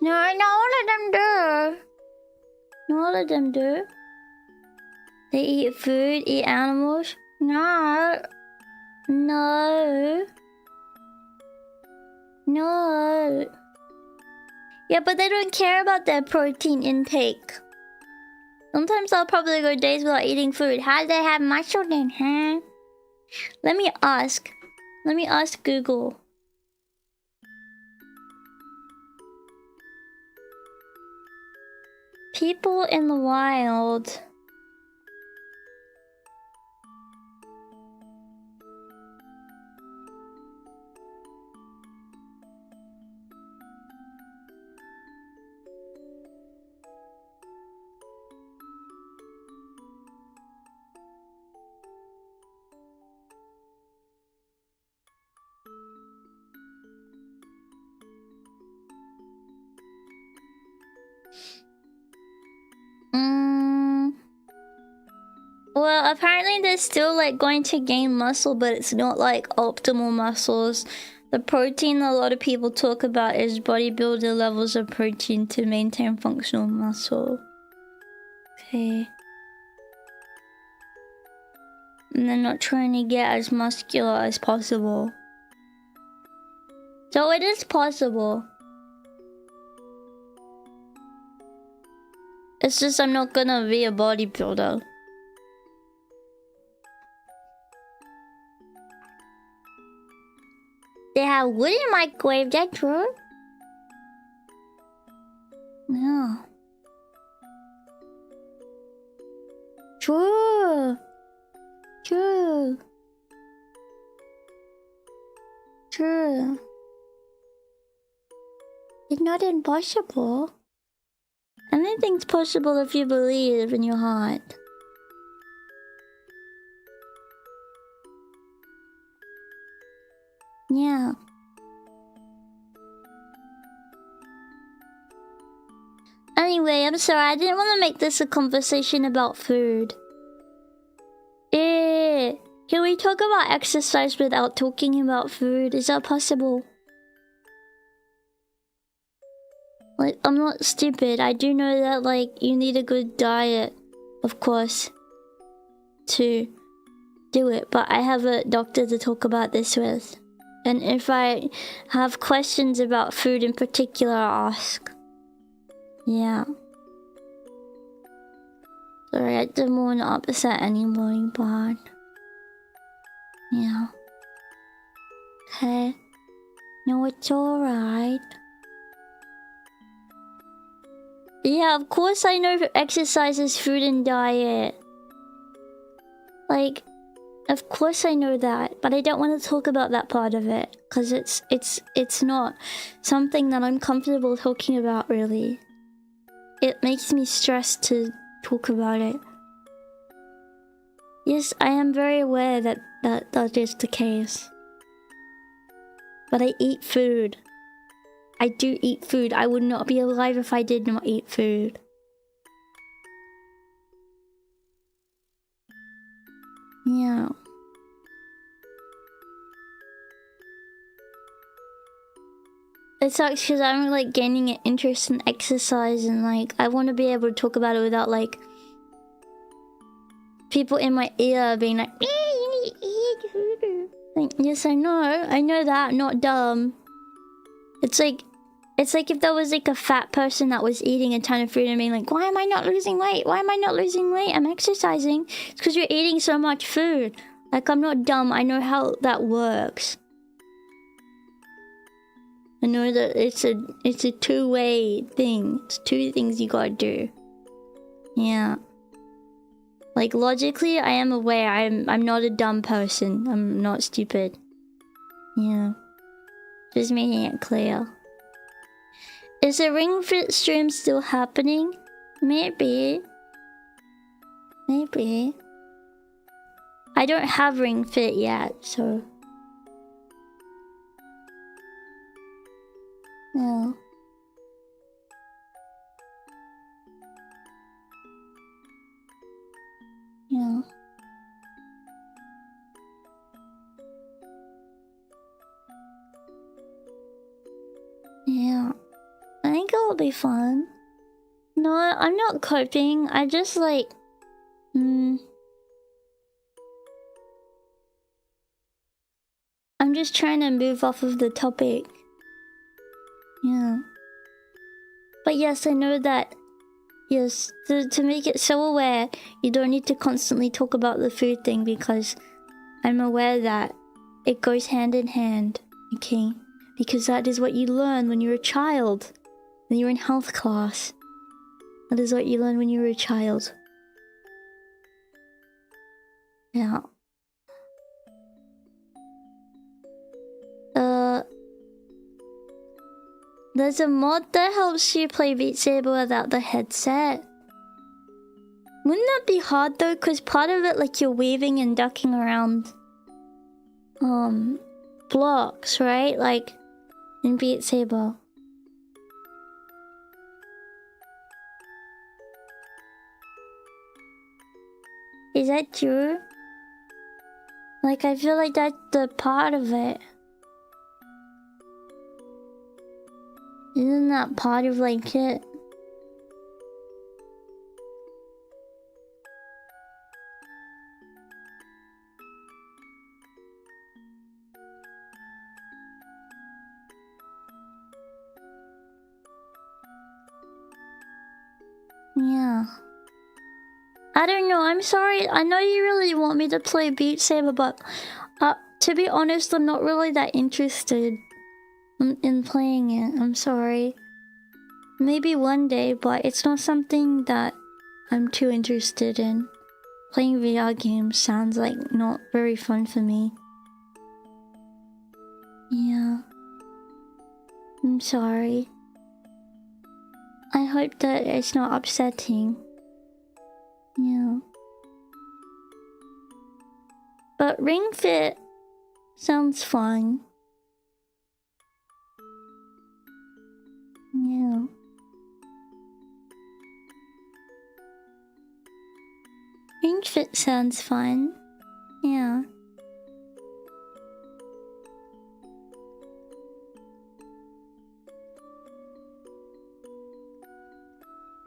No, not all of them do. Not all of them do. They eat food, eat animals. No. No. No. Yeah, but they don't care about their protein intake. Sometimes I'll probably go days without eating food. How do they have muscle then, huh? Let me ask. Let me ask Google. People in the wild. Well, apparently they're still like going to gain muscle, but it's not like optimal muscles. The protein a lot of people talk about is bodybuilder levels of protein to maintain functional muscle. Okay. And they're not trying to get as muscular as possible. So it is possible. It's just I'm not gonna be a bodybuilder. They have wood in the microwave, that's true. Yeah. True. True. True. It's not impossible. Anything's possible if you believe in your heart. Yeah. Anyway, I'm sorry, I didn't want to make this a conversation about food. Can we talk about exercise without talking about food? Is that possible? Like, I'm not stupid. I do know that, like, you need a good diet, of course, to do it. But I have a doctor to talk about this with. And if I have questions about food in particular, I'll ask. Yeah. Sorry, I didn't want to upset anybody, but... yeah. Okay. No, it's alright. Yeah, of course I know exercise is food and diet. Like... of course I know that, but I don't want to talk about that part of it because it's not something that I'm comfortable talking about really. It makes me stressed to talk about it. Yes, I am very aware that is the case. But I eat food. I do eat food. I would not be alive if I did not eat food. Yeah. It sucks because I'm like gaining an interest in exercise and like I want to be able to talk about it without like people in my ear being like, you need to eat food. Like, yes, I know that, not dumb. It's like It's like if there was like a fat person that was eating a ton of food and being like, why am I not losing weight? Why am I not losing weight? I'm exercising. It's because you're eating so much food. Like, I'm not dumb. I know how that works. I know that it's a two-way thing. It's two things you gotta do. Yeah. Like, logically, I am aware. I'm not a dumb person. I'm not stupid. Yeah. Just making it clear. Is the Ring Fit stream still happening? Maybe. Maybe. I don't have Ring Fit yet, so... No. Yeah. Yeah. I think it will be fun. No, I'm not coping. I just like... I'm just trying to move off of the topic. Yeah. But yes, I know that... Yes, to make it so aware, you don't need to constantly talk about the food thing because I'm aware that it goes hand in hand, okay? Because that is what you learn when you're a child. When you're in health class. That is what you learn when you were a child. Yeah. There's a mod that helps you play Beat Saber without the headset. Wouldn't that be hard though? Because part of it, like, you're weaving and ducking around blocks, right? Like in Beat Saber. Is that true? Like, I feel like that's the part of it. Isn't that part of like it? Yeah. I don't know, I'm sorry. I know you really want me to play Beat Saber, but to be honest, I'm not really that interested in playing it. I'm sorry. Maybe one day, but it's not something that I'm too interested in. Playing VR games sounds like not very fun for me. Yeah. I'm sorry. I hope that it's not upsetting. Yeah. But Ring Fit sounds fun. Yeah. Ring Fit sounds fun. Yeah.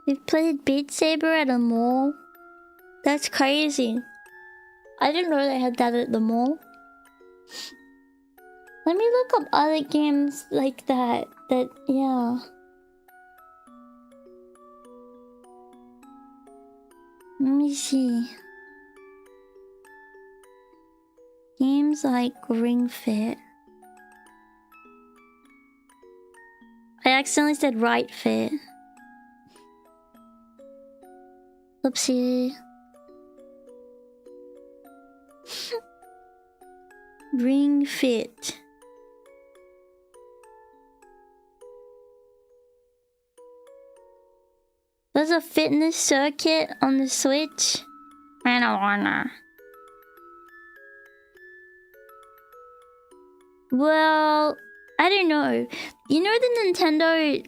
You've played Beat Saber at a mall? That's crazy. I didn't know they had that at the mall. Let me look up other games like that. Yeah. Let me see. Games like Ring Fit. I accidentally said Right Fit. Oopsie. Ring Fit. There's a fitness circuit on the Switch. I don't wanna. Well, I don't know. You know the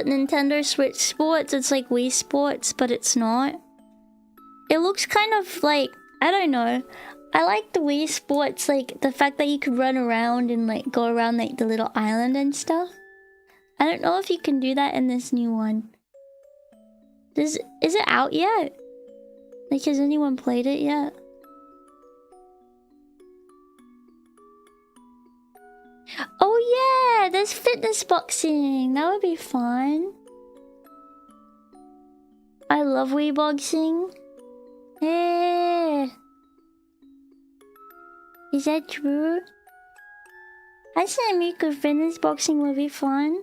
Nintendo Switch Sports? It's like Wii Sports, but it's not. It looks kind of like, I don't know. I like the Wii Sports, like the fact that you could run around and like go around like the little island and stuff. I don't know if you can do that in this new one. Is it out yet? Like, has anyone played it yet? Oh yeah, there's fitness boxing. That would be fun. I love Wii boxing. Yeah. Is that true? I said Miku fitness boxing would be fun.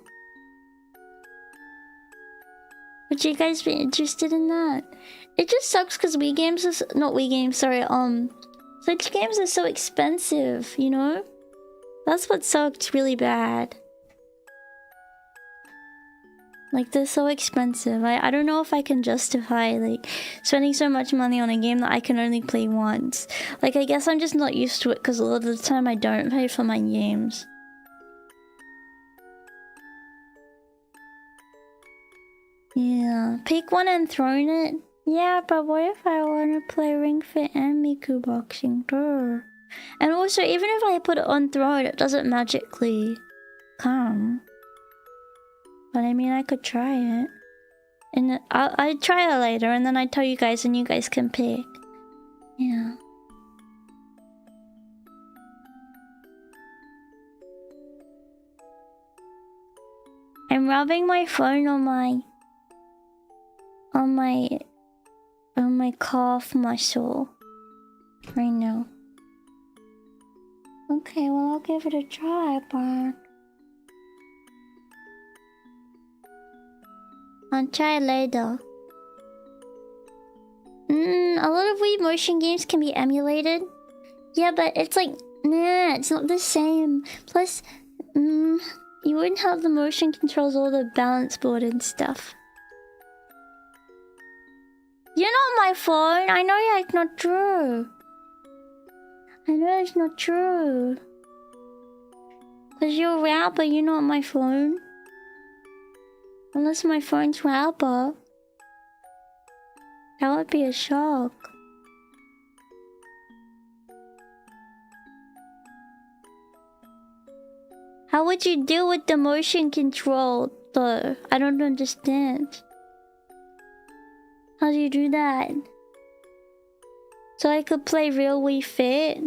Would you guys be interested in that? It just sucks because Wii games is not Wii games, sorry, Switch games are so expensive, you know? That's what sucks really bad. Like, they're so expensive. I don't know if I can justify, like, spending so much money on a game that I can only play once. Like, I guess I'm just not used to it because a lot of the time I don't pay for my games. Yeah, pick one and throne it. Yeah, but what if I want to play Ring Fit and Miku Boxing? Duh. And also, even if I put it on throne, it doesn't magically come. But I mean, I could try it. And I'll try it later, and then I tell you guys, and you guys can pick. Yeah. I'm rubbing my phone on my calf muscle right now. Okay, well, I'll give it a try, but I'll try later. A lot of Wii motion games can be emulated. Yeah, but it's like, nah, it's not the same. Plus, you wouldn't have the motion controls or the balance board and stuff. You're not my phone. I know it's not true. I know it's not true. Cause you're Rabba, you're not my phone. Unless my phone's Rabba. That would be a shock. How would you deal with the motion control though? I don't understand. How do you do that? So I could play real Wii Fit?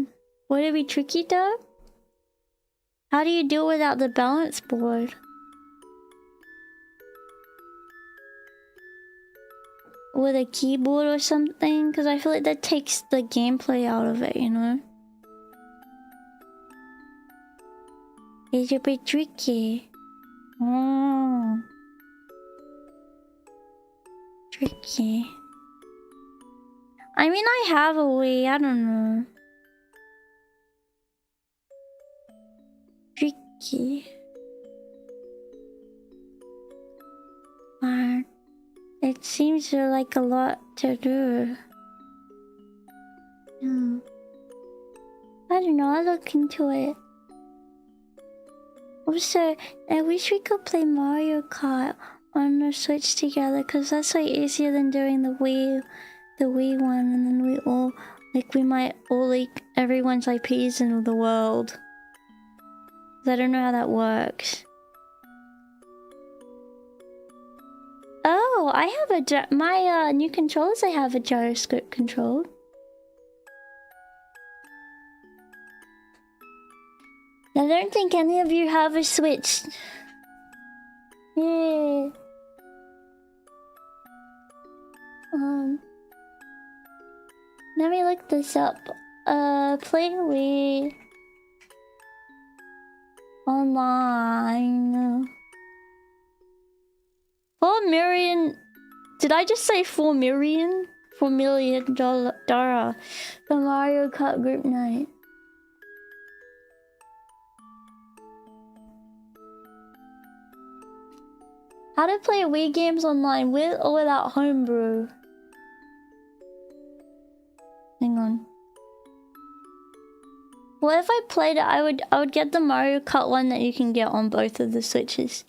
Would it be tricky though? How do you deal without the balance board? With a keyboard or something? Because I feel like that takes the gameplay out of it, you know? It's a bit tricky. Oh. Tricky. I mean, I have a Wii, I don't know. Tricky. But it seems like a lot to do. I don't know, I'll look into it. Also, I wish we could play Mario Kart on the Switch together, because that's way easier than doing the Wii one, and then we might all leak everyone's IPs in the world. 'Cause I don't know how that works. Oh, I have my new controllers. I have a gyroscope control. I don't think any of you have a Switch. Yeah. Let me look this up. Play Wii online. 4 million. Did I just say 4 million? $4 million for Mario Kart Group Night. How to play Wii games online with or without homebrew? Hang on. Well, if I played it, I would get the Mario Kart one that you can get on both of the Switches.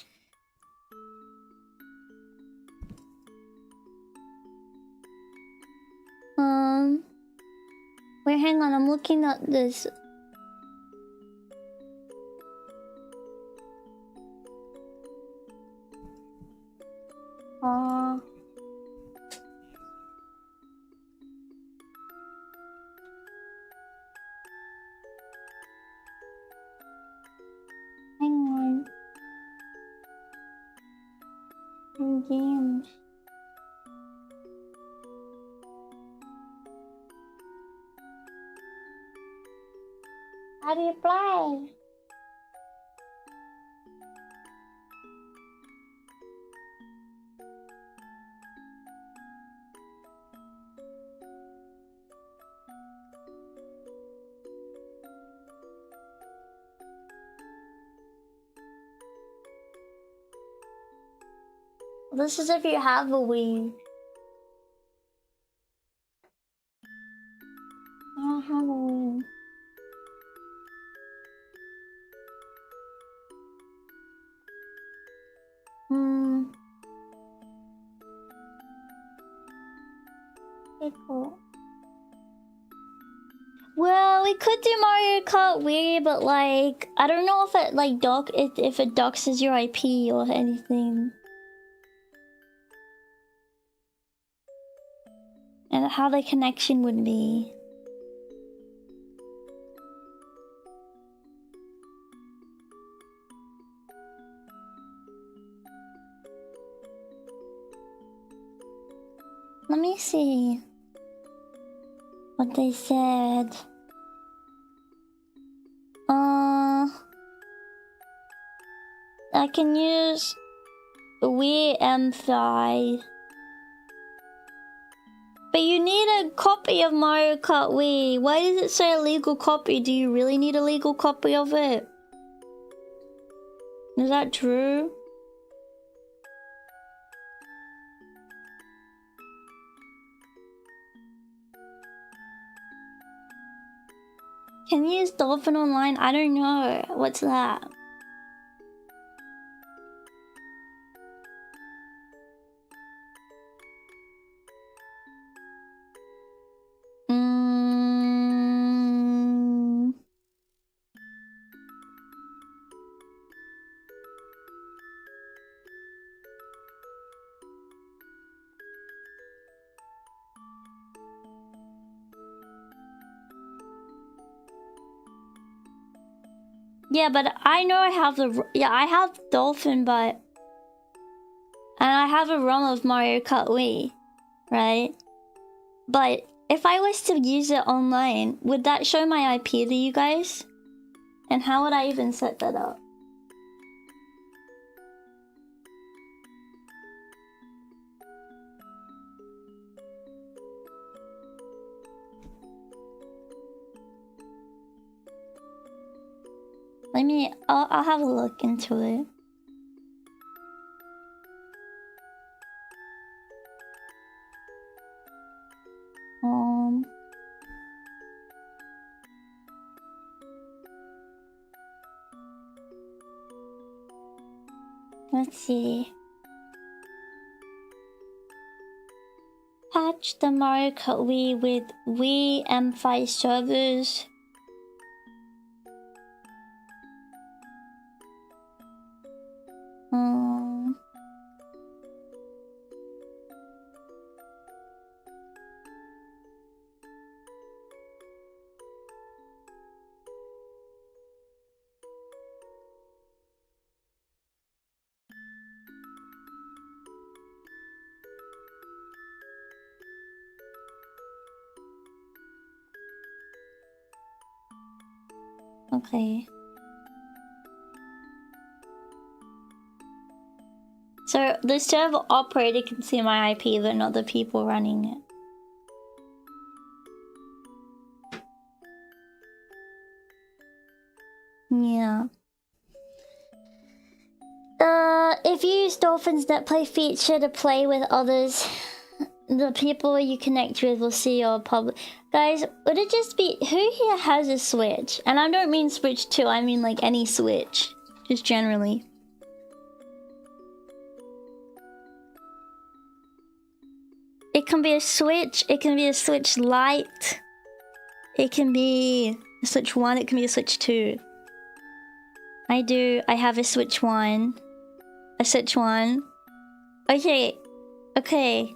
Wait, hang on, I'm looking at this. playing games. How do you play? This is if you have a Wii. I don't have a Wii. Okay, cool. Well, we could do Mario Kart Wii, but like, I don't know if it like if it doxes your IP or anything. And how the connection would be. Let me see what they said. I can use Wii M5. But you need a copy of Mario Kart Wii. Why does it say a legal copy? Do you really need a legal copy of it? Is that true? Can you use Dolphin Online? I don't know. What's that? Yeah, but I know I have I have Dolphin, and I have a ROM of Mario Kart Wii, right? But if I was to use it online, would that show my IP to you guys? And how would I even set that up? I'll have a look into it. Let's see. Patch the Mario Kart Wii with Wii M5 servers. Okay. So the server operator can see my IP, but not the people running it. Yeah. If you use Dolphin's NetPlay feature to play with others, the people you connect with will see your public. Guys, would it just be who here has a Switch? And I don't mean Switch 2, I mean like any Switch, just generally. It can be a Switch, it can be a Switch Lite, it can be a Switch 1, it can be a Switch 2. I have a Switch 1. A Switch 1. Okay. Okay.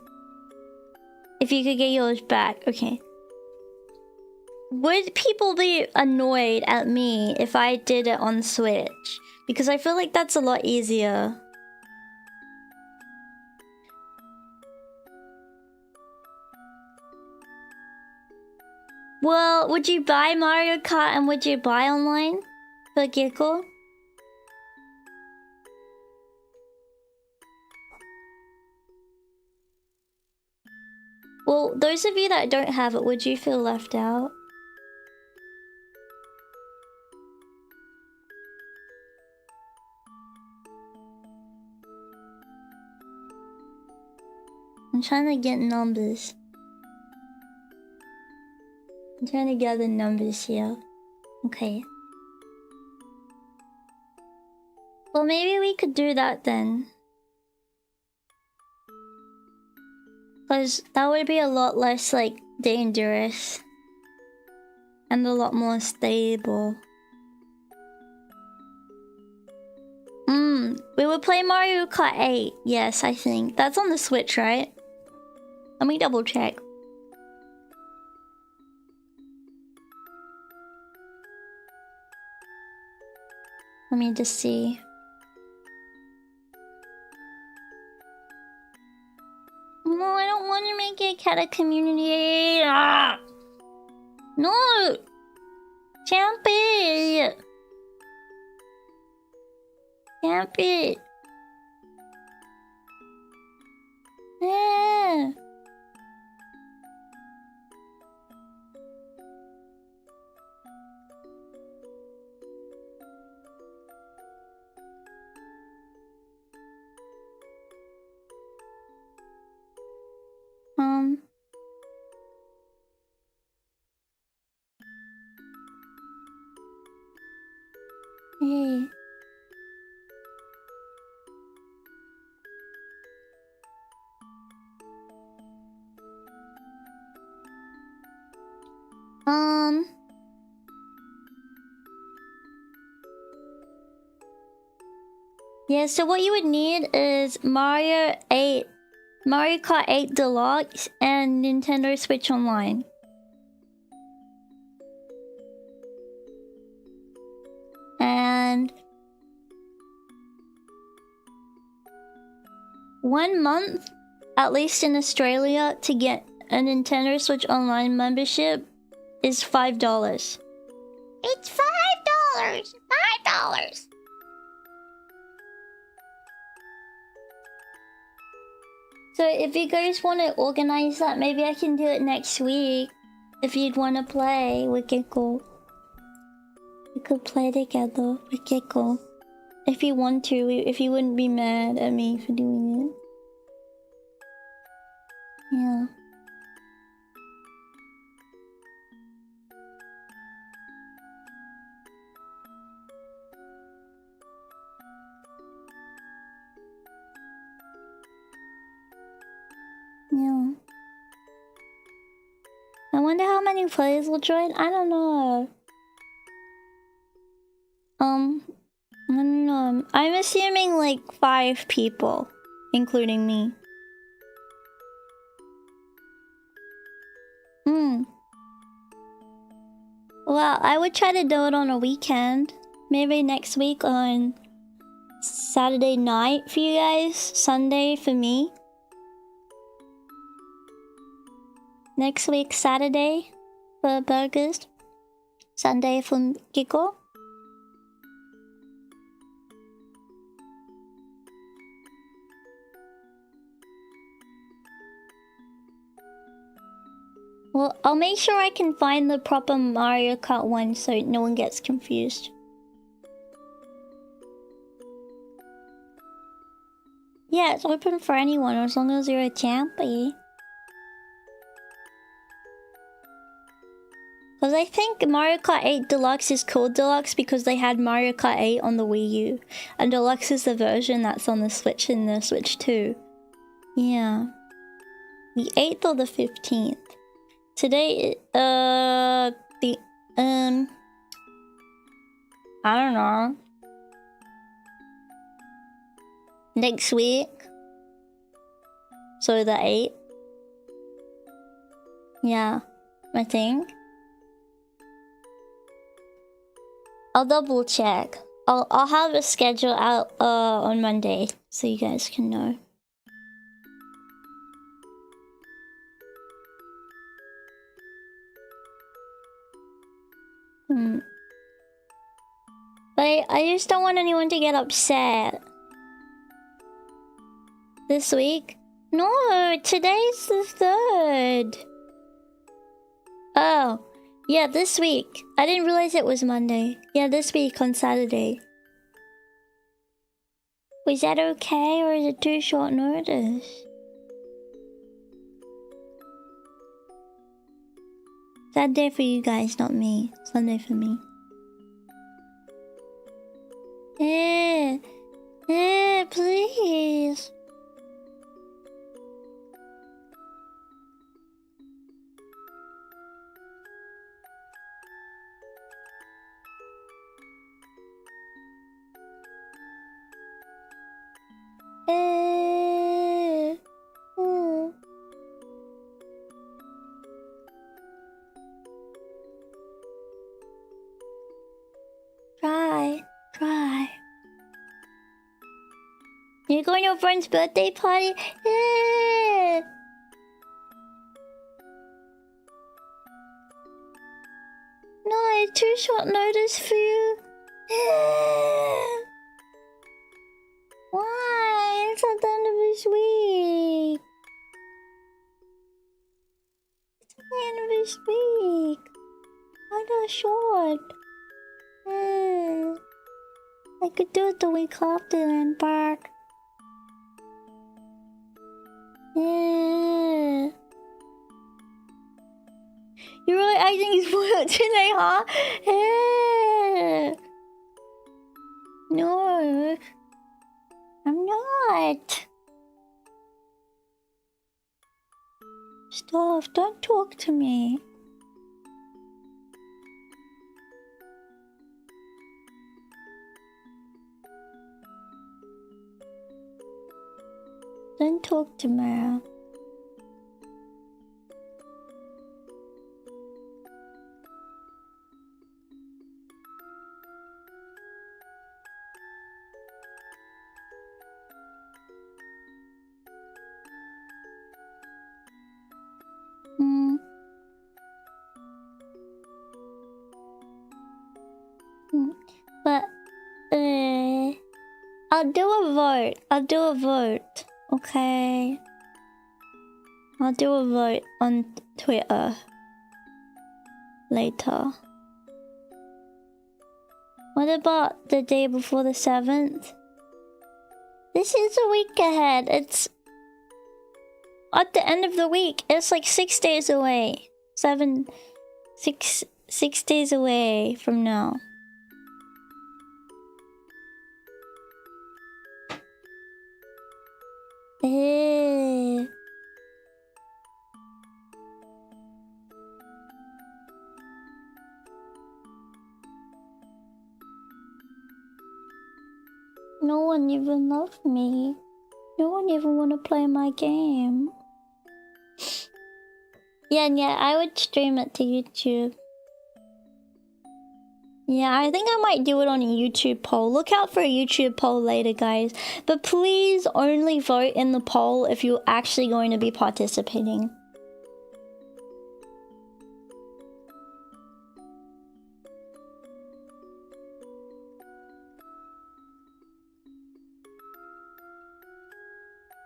If you could get yours back, okay. Would people be annoyed at me if I did it on Switch? Because I feel like that's a lot easier. Well, would you buy Mario Kart and would you buy online for Gecko? Well, those of you that don't have it, would you feel left out? I'm trying to get numbers. I'm trying to gather numbers here. Okay. Well, maybe we could do that then. Because that would be a lot less, like, dangerous. And a lot more stable. We would play Mario Kart 8. Yes, I think. That's on the Switch, right? Let me double check. Let me just see. No, I don't want to make it a cat community. Ah! No! Champy! Champy! Yeah. Hey. Yeah, so what you would need is Mario Kart 8 Deluxe and Nintendo Switch Online. And 1 month, at least in Australia, to get a Nintendo Switch Online membership is $5. It's $5. $5. So if you guys want to organize that, maybe I can do it next week. If you'd want to play with Gecko. We could play together with Gecko. If you want to, if you wouldn't be mad at me for doing it. Yeah. Yeah. I wonder how many players will join. I don't know. I don't know. I'm assuming like 5 people, including me. Well, I would try to do it on a weekend. Maybe next week on Saturday night for you guys. Sunday for me. Next week, Saturday for burgers. Sunday for Gecko. Well, I'll make sure I can find the proper Mario Kart one so no one gets confused. Yeah, it's open for anyone as long as you're a champy. Because I think Mario Kart 8 Deluxe is called Deluxe because they had Mario Kart 8 on the Wii U. And Deluxe is the version that's on the Switch and the Switch 2. Yeah. The 8th or the 15th? Today, I don't know. Next week. So the 8th. Yeah, I think. I'll double check. I'll have a schedule out on Monday so you guys can know. But I just don't want anyone to get upset. This week? No, today's the 3rd. Oh, yeah, this week. I didn't realize it was Monday. Yeah, this week on Saturday. Was that okay, or is it too short notice? Saturday for you guys, not me. Sunday for me. Please. Try. You're going to your friend's birthday party? No, it's too short notice for you. Why? It's at the end of this week. It's at the end of this week. Why that short? I could do it the week after and back. Yeah. You're really acting spoiled today, huh? Yeah. No, I'm not. Stop, don't talk to me. Don't talk to me. But I'll do a vote. Okay. I'll do a vote on Twitter later. What about the day before the 7th? This is a week ahead. It's at the end of the week. It's like 6 days away. 6 days away from now. No one even loved me. No one even want to play my game. Yeah, I would stream it to YouTube. Yeah, I think I might do it on a YouTube poll. Look out for a YouTube poll later, guys. But please only vote in the poll if you're actually going to be participating.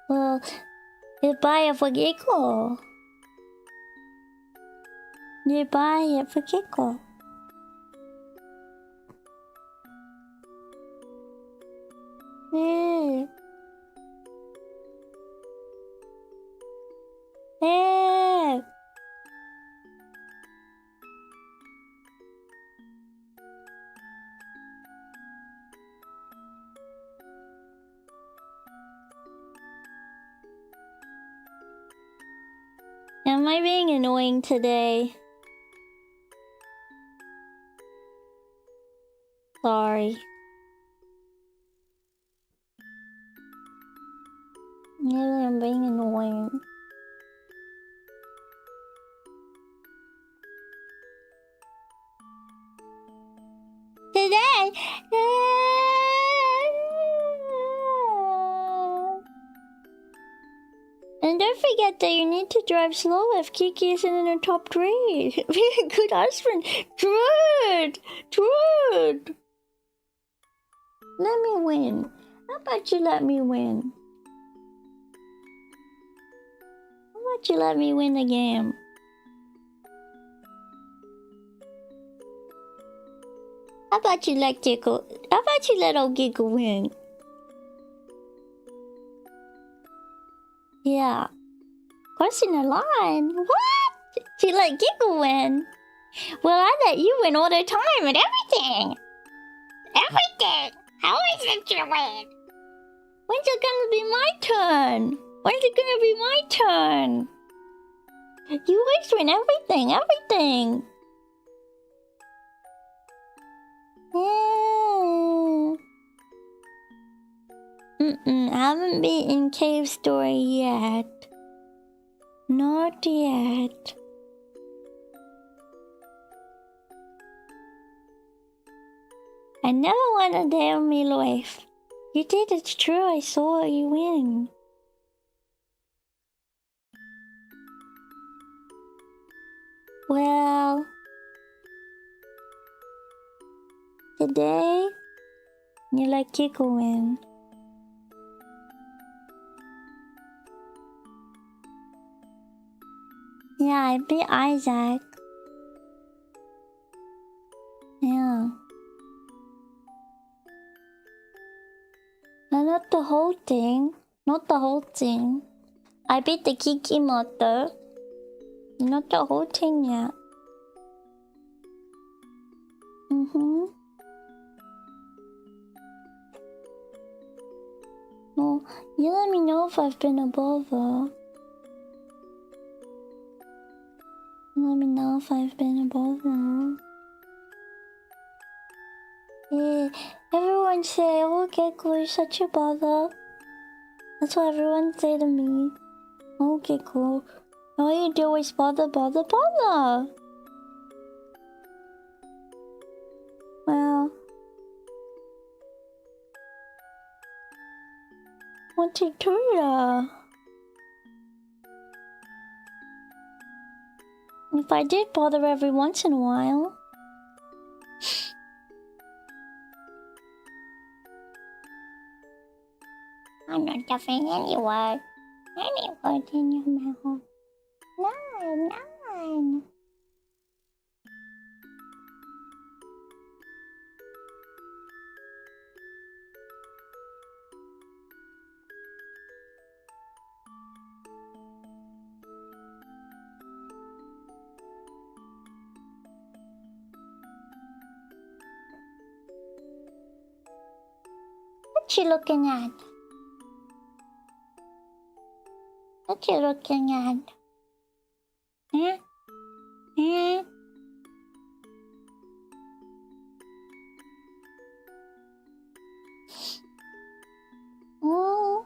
Well, goodbye for Gecko. Goodbye for Gecko. Am I being annoying today? Sorry. Maybe I'm being annoying. Today! And don't forget said that you need to drive slow if Kiki isn't in the top 3. Be a good husband. Trude! Trude! Let me win. How about you let me win? How about you let me win the game? How about you let Giggle? How about you let old Giggle win? Yeah. Crossing the line. What? She let Giggle win. Well, I let you win all the time and everything. Everything. How is it you win? When's it gonna be my turn? When's it gonna be my turn? You always win everything, everything. I haven't beaten Cave Story yet. Not yet. I never won a day of my life. You did, it's true, I saw you win. Well, today, you let Kiko win. Yeah, I beat Isaac. Yeah. No, not the whole thing. Not the whole thing. I beat the Kiki motor. Not the whole thing yet. Well, you let me know if I've been above her. Let me know if I've been above her. Yeah, everyone say, oh, Gecko, you're such a bother. That's what everyone say to me. Oh, Gecko, all you do is bother, bother, bother. Well, what to do ya? If I did bother every once in a while. I'm not duffing any word. Any word in your mouth. None, none. What you looking at? What you looking at? Huh? Huh? Oh.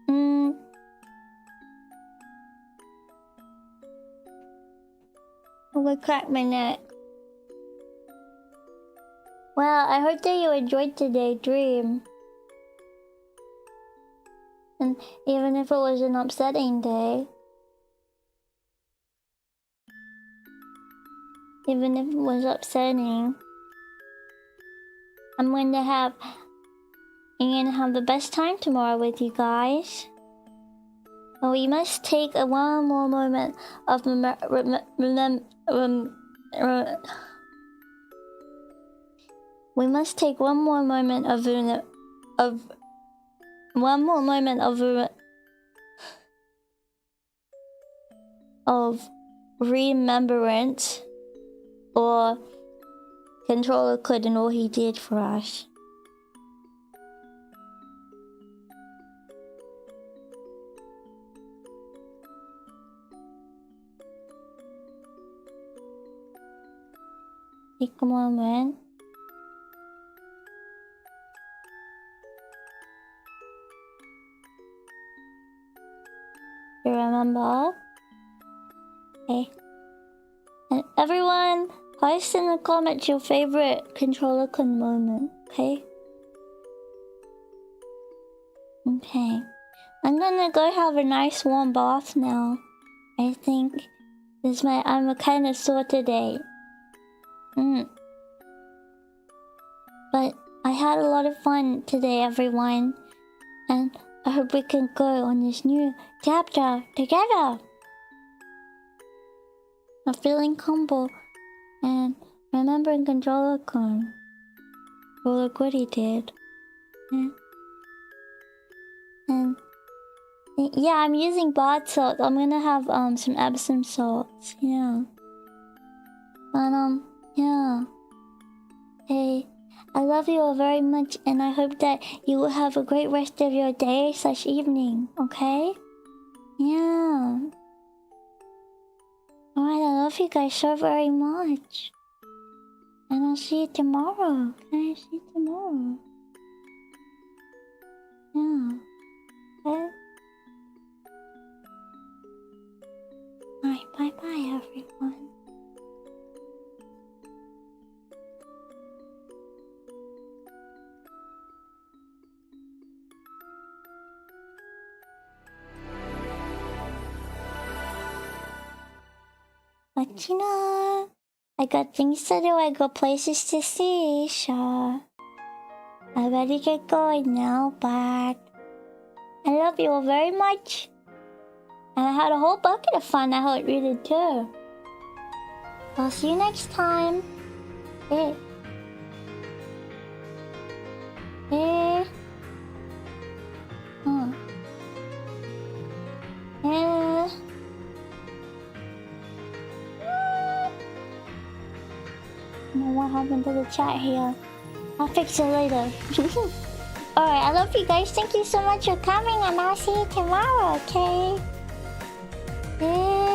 Well, I would crack my neck. Well, I hope that you enjoyed today's dream. And even if it was an upsetting day. Even if it was upsetting. I'm gonna have the best time tomorrow with you guys. But we must take one more moment of we must take one more moment of remembrance for Controller Kun and all he did for us. take a moment. You remember? Okay. And everyone, post in the comments your favorite Controller Kun moment, okay? Okay. I'm gonna go have a nice warm bath now. I think I'm kinda sore today. But I had a lot of fun today, everyone. And I hope we can go on this new chapter together. I'm feeling humble and remembering Controller Kun. Look what he did. And yeah, I'm using bath salts. I'm gonna have some Epsom salts. Yeah. But yeah. Hey, I love you all very much, and I hope that you will have a great rest of your day/evening. Okay? Yeah. Alright, I love you guys so very much. And I'll see you tomorrow. Can I see you tomorrow? Yeah. Okay? Alright, bye-bye everyone. But you know, I got things to do, I got places to see, so I better get going now, but I love you all very much. And I had a whole bucket of fun, I hope you did too. I'll see you next time. Eh. Eh. Huh. Eh. I don't know what happened to the chat here. I'll fix it later. Alright, I love you guys. Thank you so much for coming, and I'll see you tomorrow, okay? Yeah.